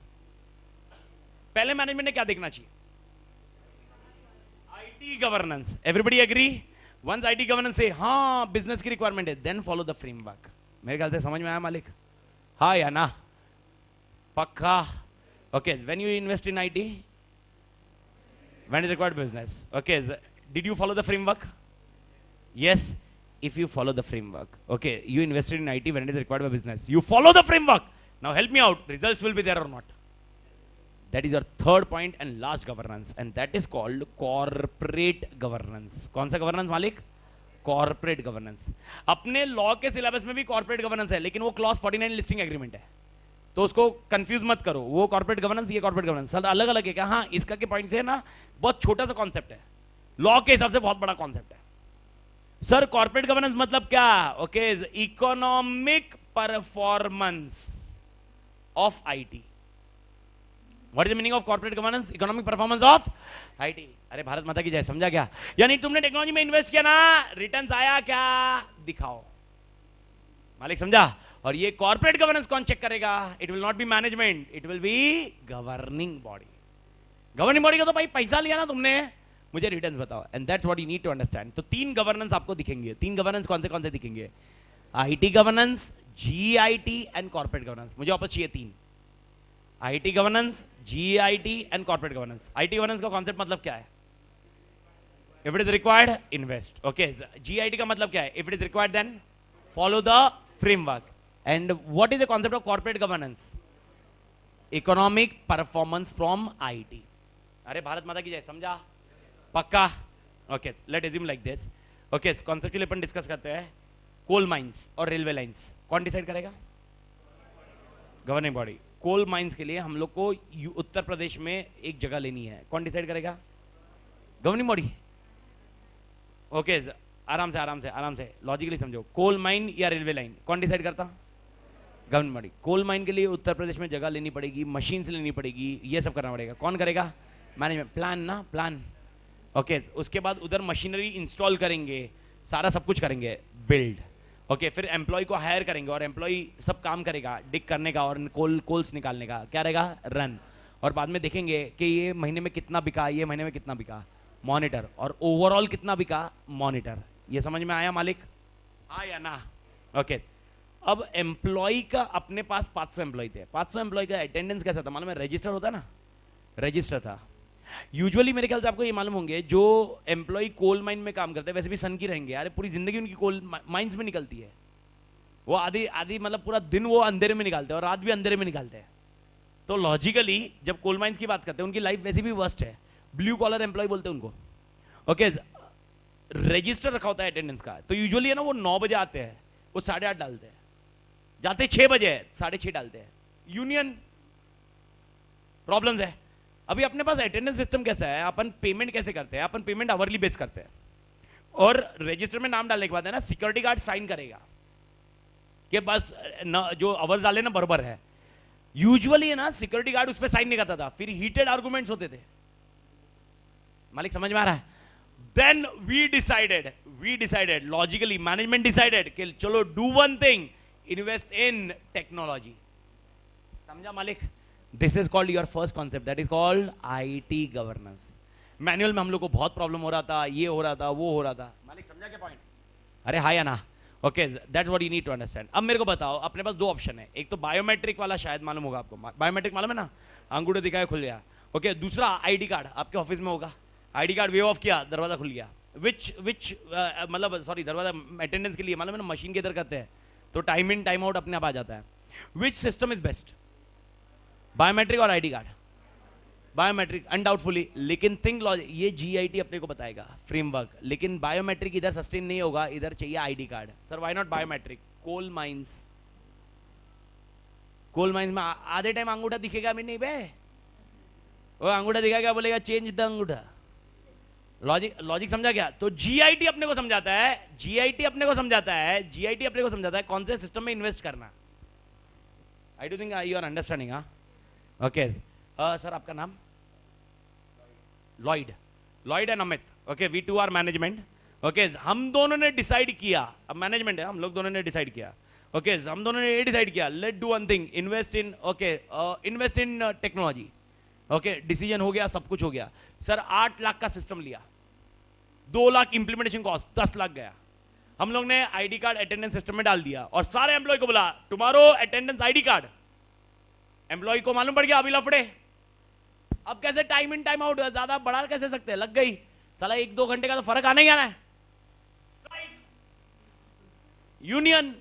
पहले मैनेजमेंट ने क्या देखना चाहिए? IT governance. Everybody agree? Once IT governance से हाँ बिजनेस की रिक्वायरमेंट है, देन फॉलो द फ्रेमवर्क. मेरे ख्याल से समझ में आया मालिक? हाँ या ना? पक्का? Okay, when you invest in IT, when is required business. Okay, did you follow the framework? Yes. If you follow the framework, okay, you invested in IT when it is required by business, you follow the framework. Now help me out, results will be there or not? That is your third point and last governance, and that is called corporate governance. कौन सा governance मालिक? Corporate governance. अपने law के syllabus में भी corporate governance है, लेकिन वो क्लॉज 49 लिस्टिंग एग्रीमेंट है, तो उसको कंफ्यूज मत करो. वो कॉर्पोरेट गवर्नेंस, ये कॉर्पोरेट गवर्नेंस अलग अलग है क्या? हाँ, इसका के पॉइंट से है ना, बहुत छोटा सा कॉन्सेप्ट है, लॉ के हिसाब से बहुत बड़ा कॉन्सेप्ट है. सर कॉर्पोरेट गवर्नेंस मतलब क्या? Okay, economic performance of IT. What is the meaning of corporate governance? Economic performance of IT. अरे भारत माता की जय. समझा क्या? यानी तुमने टेक्नोलॉजी में इन्वेस्ट किया ना, रिटर्न्स आया क्या? दिखाओ. मालिक समझा? और ये कॉर्पोरेट गवर्नेंस कौन चेक करेगा? It will not be management, it will be governing body. Governing body का तो भाई पैसा लिया ना तुमने, मुझे रिटर्न्स बताओ. And that's what you need to understand. तो तीन गवर्नेंस आपको दिखेंगे. तीन गवर्नेंस कौन से दिखेंगे? IT governance, GIT and corporate governance. मुझे वापस चाहिए तीन. IT governance, GIT and corporate governance. IT governance का कॉन्सेप्ट मतलब क्या है? If it is required invest. Okay, GIT का मतलब क्या है? If it is required then follow the framework. And what is the concept of corporate governance? Economic performance from IT. अरे भारत माता की जय. समझा? पक्का? Okay, let assume like this. Okay, conceptually अपन डिस्कस करते हैं. कोल माइंस और रेलवे लाइंस कौन डिसाइड करेगा? Governing body. कोल माइंस के लिए हम लोग को उत्तर प्रदेश में एक जगह लेनी है, कौन डिसाइड करेगा? Governing body. ओके, आराम से लॉजिकली समझो. कोल माइन या रेलवे लाइन कौन डिसाइड करता? Government body. कोल माइन के लिए उत्तर प्रदेश में जगह लेनी पड़ेगी, मशीन से लेनी पड़ेगी, ये सब करना पड़ेगा. कौन करेगा? मैनेजमेंट. प्लान ना, प्लान. ओके, उसके बाद उधर मशीनरी इंस्टॉल करेंगे, सारा सब कुछ करेंगे, बिल्ड. ओके, फिर एम्प्लॉय को हायर करेंगे और एम्प्लॉय सब काम करेगा, डिग करने का और कोल्स निकालने का. क्या रहेगा? रन. और बाद में देखेंगे कि ये महीने में कितना बिका, ये महीने में कितना बिका, मॉनिटर. और ओवरऑल कितना बिका, मॉनिटर. ये समझ में आया मालिक? हाँ या ना? ओके, अब एम्प्लॉय का अपने पास 500 एम्प्लॉय थे. 500 एम्प्लॉय का अटेंडेंस कैसा था मालूम है? रजिस्टर होता ना, रजिस्टर था. यूजुअली मेरे ख्याल से आपको ये मालूम होंगे, जो एम्प्लॉय कोल माइन में काम करते हैं वैसे भी सन की रहेंगे. अरे पूरी जिंदगी उनकी कोल माइंस में निकलती है. वो आधी मतलब पूरा दिन वो अंधेरे में निकालते हैं और रात भी अंधेरे में निकालते हैं. तो लॉजिकली जब कोल माइंस की बात करते हैं, उनकी लाइफ वैसे भी वर्स्ट है. ब्लू कॉलर एम्प्लॉय बोलते हैं उनको. ओके, रजिस्टर रखा होता है अटेंडेंस का. तो यूजुअली है ना, वो 9 बजे आते हैं, वो 8:30 डालते हैं. जाते 6 बजे 6:30 डालते हैं. यूनियन प्रॉब्लम्स है. अभी अपने पास अटेंडेंस सिस्टम कैसा है? अपन पेमेंट कैसे करते हैं? अपन पेमेंट आवरली बेस करते हैं. और रजिस्टर में नाम डालने के बाद है ना, सिक्योरिटी गार्ड साइन करेगा कि बस जो आवर्स डाले ना बराबर है. यूजुअली है ना, सिक्योरिटी गार्ड उस पर साइन नहीं करता था, फिर हीटेड आर्गुमेंट्स होते थे. मालिक समझ में आ रहा है? Then we decided logically, management decided कि चलो do one thing, invest in technology. समझा मालिक? This is called your first concept, that is called IT governance. Manual में हम लोग को बहुत प्रॉब्लम हो रहा था, ये हो रहा था, वो हो रहा था. मालिक समझा क्या पॉइंट? अरे हाँ या ना? Okay, that's what you need to understand. अब मेरे को बताओ, अपने पास दो ऑप्शन है. एक तो बायोमेट्रिक वाला, शायद मालूम होगा आपको. बायोमेट्रिक मालूम है ना? अंगूठा दिखाया खुल गया. ओके, दूसरा आईडी कार्ड आपके ऑफिस में होगा. आईडी कार्ड वेव ऑफ किया, दरवाजा खुल गया. विच मतलब सॉरी, दरवाजा अटेंडेंस के लिए मालूम है ना, मशीन के इधर करते हैं तो टाइम इन टाइम आउट अपने आप आ जाता है. Which system is best, biometric और आईडी कार्ड? बायोमेट्रिक अनडाउटफुली. लेकिन थिंक लॉजिक, ये जीआईटी अपने को बताएगा फ्रेमवर्क. लेकिन बायोमेट्रिक इधर सस्टेन नहीं होगा, इधर चाहिए ID card. Sir why not biometric? Coal mines में आधे टाइम अंगूठा दिखेगा भी नहीं बे. वो अंगूठा दिखाएगा, बोलेगा चेंज द अंगूठा. लॉजिक समझा क्या? तो जीआईटी अपने को समझाता है, जीआईटी अपने को समझाता है कौन से सिस्टम में इन्वेस्ट करना. I do think you are understanding. Okay sir, आपका नाम? Lloyd and Amit. Okay, we two are management. Okay, हम दोनों ने डिसाइड किया, अब मैनेजमेंट है, हम लोग दोनों ने डिसाइड किया. ओके, हम दोनों ने ये डिसाइड किया, let do one thing, invest in technology. Okay, decision हो गया, सब कुछ हो गया. सर 8 लाख का सिस्टम लिया, 2 लाख इंप्लीमेंटेशन कॉस्ट, 10 लाख गया. हम लोग ने आईडी कार्ड अटेंडेंस सिस्टम में डाल दिया और सारे एम्प्लॉय को बोला tomorrow attendance ID card. Employee को मालूम पड़ गया अभी लफड़े. अब कैसे टाइम इन टाइम आउट ज्यादा बढ़ा कैसे सकते हैं? लग गई साला, 1-2 घंटे का तो फर्क आना ही आना है. यूनियन,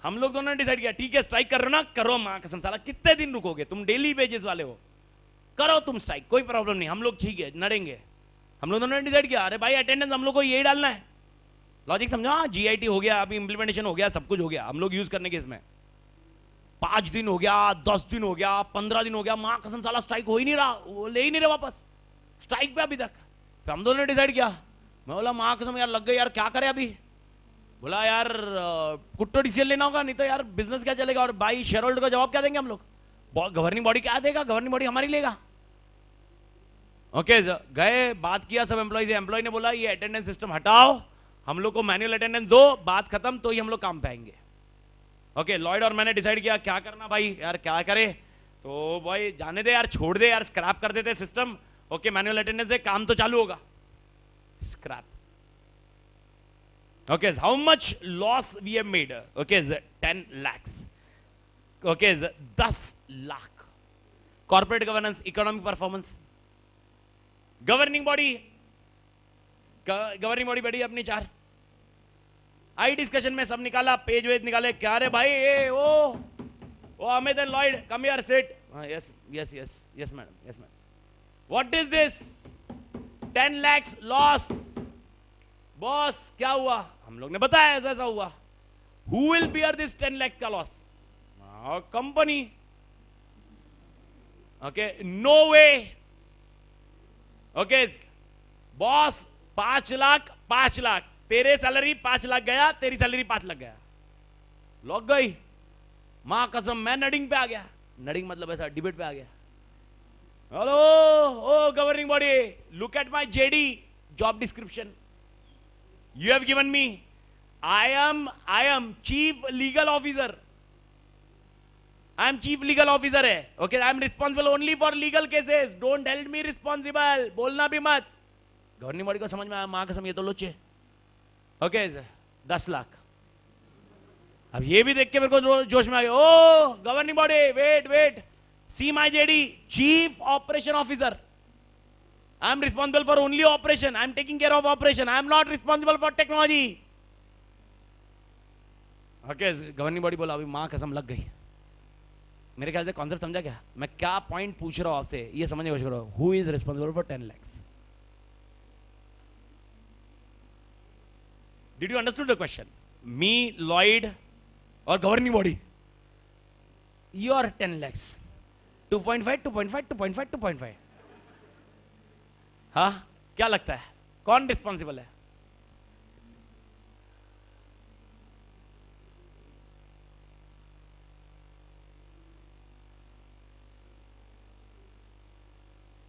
हम लोग दोनों ने डिसाइड किया, ठीक है स्ट्राइक कर रहे हो ना, करो. मां कसम साला, कितने दिन रुकोगे तुम? डेली वेजेस वाले हो, करो तुम स्ट्राइक, कोई प्रॉब्लम नहीं, हम लोग ठीक है लड़ेंगे. हम लोग दोनों ने डिसाइड किया, अरे भाई अटेंडेंस हम लोग को यही डालना है. लॉजिक समझो. जीआईटी हो गया, अभी इंप्लीमेंटेशन हो गया, सब कुछ हो गया, हम लोग यूज करने के इसमें 5 दिन हो गया, 10 दिन हो गया, 15 दिन हो गया. मां कसम साला स्ट्राइक हो ही नहीं रहा, वो ले ही नहीं रहे वापस स्ट्राइक पे अभी तक. फिर हम दोनों ने डिसाइड किया, मैं बोला मां कसम यार लग गई यार, क्या करें अभी. बोला यार कुट्टो डिसीजन लेना होगा, नहीं तो यार बिजनेस क्या चलेगा. और भाई शेयर होल्डर को जवाब क्या देंगे हम लोग? गवर्निंग बॉडी क्या देगा? गवर्निंग बॉडी हमारी लेगा. ओके, गए बात किया सब एम्प्लॉय से. एम्प्लॉय ने बोला ये अटेंडेंस सिस्टम हटाओ, हम लोग को मैनुअल अटेंडेंस दो, बात खत्म, तो ही हम लोग काम पे आएंगे. ओके, लॉयड और मैंने डिसाइड किया क्या करना भाई, यार क्या करे. तो भाई जाने दे यार, छोड़ दे यार, स्क्रैप कर देते सिस्टम. ओके, मैनुअल अटेंडेंस से काम तो चालू होगा. Scrap. Okay, how much loss we have made? Okay, 10 lakhs. Okay, 10 lakh. Corporate governance, economic performance. Governing body बैठी अपनी 4. आई डिस्कशन में सब निकाला, पेज वेज निकाले, क्या रे भाई ये ओ Amit and Lloyd, come here sit. Yes madam. What is this? 10 lakhs loss. Boss क्या हुआ? हम लोग ने बताया ऐसा हुआ. Who will bear this 10 lakh का loss? Company. Okay, no way. Okay boss, 5 lakh, तेरे सैलरी 5 लाख गया, तेरी सैलरी 5 लाख गया. लग गई मां कसम. मैं नडिंग पे आ गया. नडिंग मतलब ऐसा डिबेट पे आ गया. Hello oh governing body, look at my JD job description you have given me. I am chief legal officer. I am chief legal officer है. Okay, I am responsible only for legal cases, don't held me responsible. बोलना भी मत. Governing body को समझ में आया, मां कसम ये तो लोचे. ओके, 10 लाख. अब ये भी देख के मेरे को जोश में आ गया. Oh governing body, wait, see my JD, chief operation officer. I am responsible for only operation. I am taking care of operation. I am not responsible for technology. Okay, governing body बोला, अभी मां कसम लग गई. मेरे ख्याल से concept समझा क्या? मैं क्या पॉइंट पूछ रहा हूं आपसे, ये समझने की कोशिश करो. Who is responsible for 10 lakhs? Did you understood the question? Me, Lloyd, or governing body? Your 10 lakhs. 2.5. हाँ, क्या लगता है कौन रिस्पॉन्सिबल है?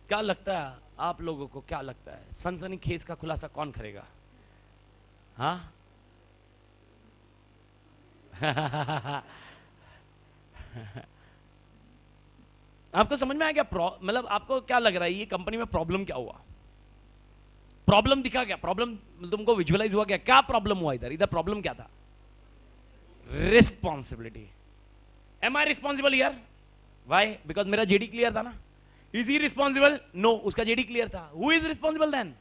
क्या लगता है? आप लोगों को क्या लगता है सनसनीखेज का खुलासा कौन करेगा? हाँ आपको समझ में आया क्या? मतलब आपको क्या लग रहा है ये कंपनी में प्रॉब्लम क्या हुआ? प्रॉब्लम दिखा क्या? प्रॉब्लम तुमको विजुअलाइज हुआ क्या? क्या प्रॉब्लम हुआ इधर? इधर प्रॉब्लम क्या था? Responsibility. Am I responsible here? Why? Because मेरा जेडी क्लियर था ना. Is he responsible? नो, उसका जेडी क्लियर था. Who is responsible then?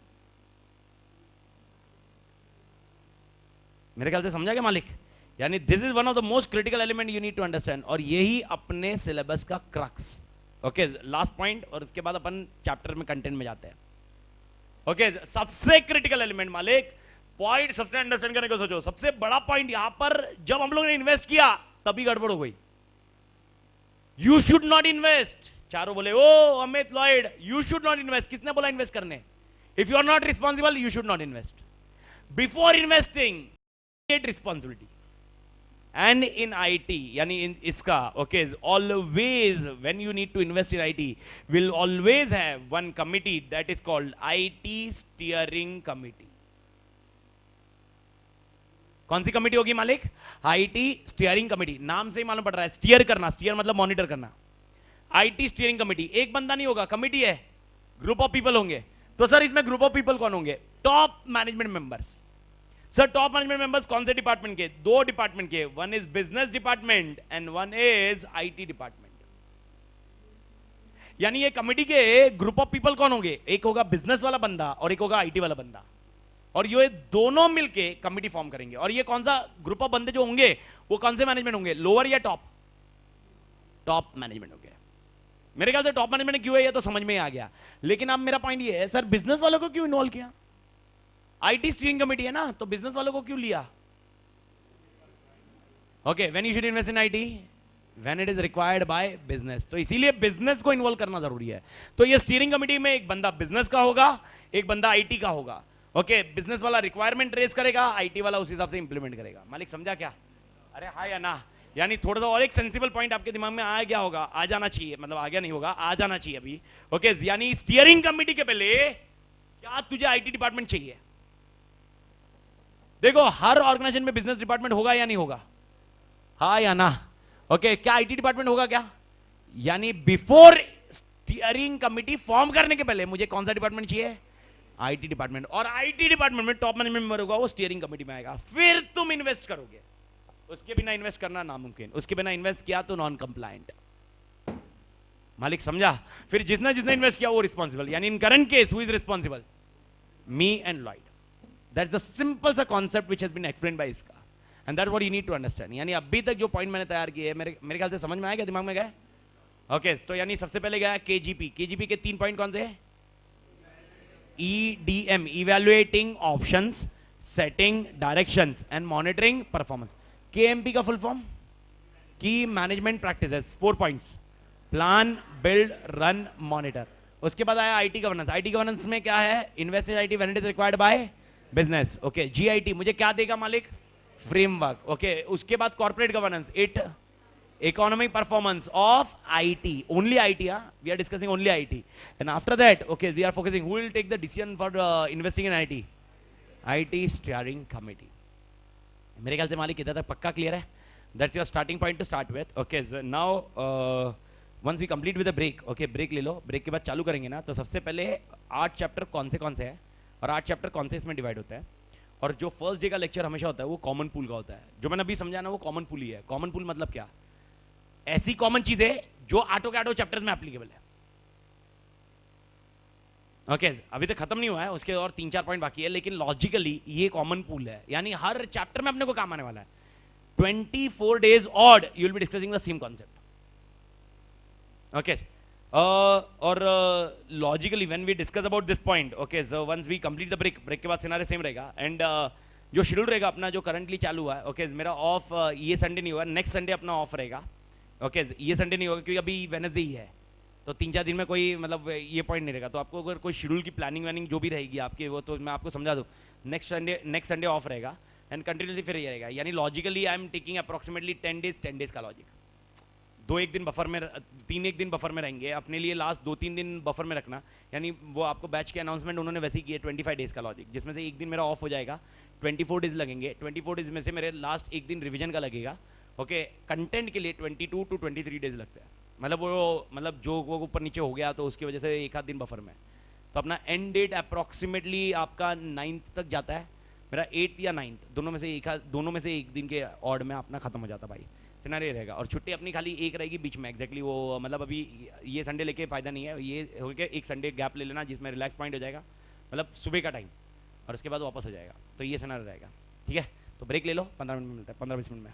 मेरे ख्याल से समझा क्या मालिक? यानी this is one of the most critical element you need to understand, और यही अपने सिलेबस का क्रक्स. ओके, लास्ट पॉइंट, और उसके बाद अपन चैप्टर में कंटेंट में जाते हैं. ओके, सबसे क्रिटिकल एलिमेंट मालिक, पॉइंट सबसे अंडरस्टैंड करने को सोचो. सबसे बड़ा पॉइंट यहां पर, जब हम लोगों ने इन्वेस्ट किया तभी गड़बड़ हो गई. You should not invest. चारों बोले oh Amit Lloyd you should not invest. किसने बोला इन्वेस्ट करने? If you are not responsible you should not invest. Before investing take responsibility. And in IT, yani in ISCA, okay, always when you need to invest in IT, will always have one committee that is called IT Steering Committee. कौन सी committee होगी मालिक? IT Steering Committee. नाम से ही मालूम पड़ रहा है, steer करना. स्टीयर मतलब मॉनिटर करना. IT Steering Committee. एक बंदा नहीं होगा, कमिटी है, ग्रुप ऑफ पीपल होंगे. तो सर इसमें ग्रुप ऑफ पीपल कौन होंगे? Top management members. Sir top management members कौन से डिपार्टमेंट के? दो डिपार्टमेंट के. One is business department and one is IT department. यानी ये कमेटी के ग्रुप ऑफ पीपल कौन होंगे? एक होगा बिजनेस वाला बंदा और एक होगा आईटी वाला बंदा, और ये दोनों मिलके कमेटी फॉर्म करेंगे. और ये कौन सा ग्रुप ऑफ बंदे जो होंगे वो कौन से मैनेजमेंट होंगे? लोअर या टॉप? टॉप मैनेजमेंट होंगे. मेरे ख्याल से टॉप मैनेजमेंट क्यों है ये तो समझ में आ गया. लेकिन अब मेरा पॉइंट ये है, सर बिजनेस वालों को क्यों इन्वॉल्व किया? आईटी स्टीयरिंग कमेटी है ना, तो बिजनेस वालों को क्यों लिया? Okay, when you should invest in IT? When it is required by business. तो इसीलिए बिजनेस को इन्वॉल्व करना जरूरी है. तो ये स्टीयरिंग कमेटी में एक बंदा बिजनेस का होगा, एक बंदा आईटी का होगा. ओके, बिजनेस वाला रिक्वायरमेंट रेज करेगा, आईटी वाला उस हिसाब से इंप्लीमेंट करेगा. मालिक समझा क्या? अरे हाँ या ना? यानी थोड़ा सा और एक सेंसिबल पॉइंट आपके दिमाग में आ गया होगा, आ जाना चाहिए, मतलब आ गया नहीं होगा, आ जाना चाहिए अभी. ओके, यानी स्टीयरिंग कमेटी के पहले क्या तुझे आईटी डिपार्टमेंट चाहिए? देखो हर ऑर्गेनाइजेशन में बिजनेस डिपार्टमेंट होगा या नहीं होगा? हाँ या ना? ओके, क्या आईटी डिपार्टमेंट होगा क्या? यानी बिफोर स्टीयरिंग कमिटी फॉर्म करने के पहले मुझे कौन सा डिपार्टमेंट चाहिए? IT department. और आईटी डिपार्टमेंट में टॉप मैनेजमेंट मेंबर होगा, वो स्टीयरिंग कमिटी में आएगा. फिर तुम इन्वेस्ट करोगे. उसके बिना इन्वेस्ट करना नामुमकिन. उसके बिना इन्वेस्ट किया तो नॉन कंप्लायंट. मालिक समझा? फिर जिसने जिसने इन्वेस्ट किया वो रिस्पॉन्सिबल. यानी in current case who is responsible? Me and Lloyd. That's the simple सा concept which has been explained by इसका, and that's what you need to understand. यानी अभी तक जो पॉइंट मैंने तैयार किए मेरे ख्याल से समझ में आया क्या? दिमाग में गए? ओके, तो यानी सबसे पहले गया केजीपी. केजीपी के 3 पॉइंट कौन से? EDM, evaluating options, setting directions and monitoring performance. KMP का full form? Key management practices. 4 points: plan, build, run, monitor. उसके बाद आया आईटी गवर्नेंस. आईटी गवर्नेंस में क्या है? Invest in IT when it is required by business. Okay, GIT मुझे क्या देगा मालिक? फ्रेमवर्क. ओके, उसके बाद corporate governance, it economic performance of IT. Only IT. We are discussing only IT. And after that okay we are focusing who will take the decision for investing in IT? IT steering committee. मेरे ख्याल से मालिक इधर तक पक्का clear है? That's your starting point to start with. Okay, now once we complete with the break. Okay, break ले लो. ब्रेक के बाद चालू करेंगे ना, तो सबसे पहले 8 चैप्टर कौन से है और 8 चैप्टर कौन से इसमें डिवाइड होता है. और जो फर्स्ट डे का लेक्चर हमेशा होता है वो कॉमन पूल का होता है. जो मैंने अभी समझा ना वो कॉमन पूल ही है. कॉमन पूल मतलब क्या? ऐसी कॉमन चीजें जो आठों के आठों चैप्टर्स में एप्लीकेबल है. ओके, अभी तक खत्म नहीं हुआ है, उसके और 3-4 पॉइंट बाकी है, लेकिन लॉजिकली ये कॉमन पूल है. यानी हर चैप्टर में अपने को काम आने वाला है. 24 days odd you will be discussing the same concept. Okay, और logically when we discuss about this point, okay, so once we complete the break के बाद सिनारियो सेम रहेगा. एंड जो शेड्यूल रहेगा अपना जो करंटली चालू हुआ है, ओके, मेरा ऑफ ये संडे नहीं होगा, नेक्स्ट संडे अपना ऑफ रहेगा. ओके, ये संडे नहीं होगा क्योंकि अभी वेडनेसडे ही है, तो 3-4 दिन में कोई मतलब ये पॉइंट नहीं रहेगा. तो आपको अगर कोई शेड्यूल की प्लानिंग वैनिंग जो भी रहेगी आपकी, वो तो मैं आपको समझा दूँ. नेक्स्ट संडे ऑफ रहेगा एंड कंटिन्यूसली फिर ये रहेगा. यानी logically I am taking approximately 10 days का लॉजिक. दो एक दिन बफर में, 3 एक दिन बफर में रहेंगे अपने लिए, लास्ट 2-3 दिन बफर में रखना। यानी वो आपको बैच के अनाउंसमेंट उन्होंने वैसे ही किए 25 डेज़ का लॉजिक, जिसमें से एक दिन मेरा ऑफ हो जाएगा, 24 डेज़ लगेंगे। 24 डेज़ में से मेरे लास्ट एक दिन रिवीजन का लगेगा। ओके, कंटेंट के लिए 22 to 23 डेज़ लगते हैं। मतलब वो, मतलब जो वो ऊपर नीचे हो गया तो उसकी वजह से एक आध दिन बफर में। तो अपना एंड डेट अप्रॉक्सीमेटली आपका 9th तक जाता है, मेरा 8th या 9th दोनों में से एक दिन के ऑड में अपना खत्म हो जाता भाई, सिनारियो रहेगा। और छुट्टी अपनी खाली एक रहेगी बीच में, एग्जैक्टली वो मतलब अभी ये संडे लेके फ़ायदा नहीं है, ये हो गया एक संडे गैप ले लेना जिसमें रिलैक्स पॉइंट हो जाएगा, मतलब सुबह का टाइम, और उसके बाद वापस हो जाएगा। तो ये सिनारियो रहेगा, ठीक है। तो ब्रेक ले लो, 15 मिनट मिलता है, 15-20 मिनट में।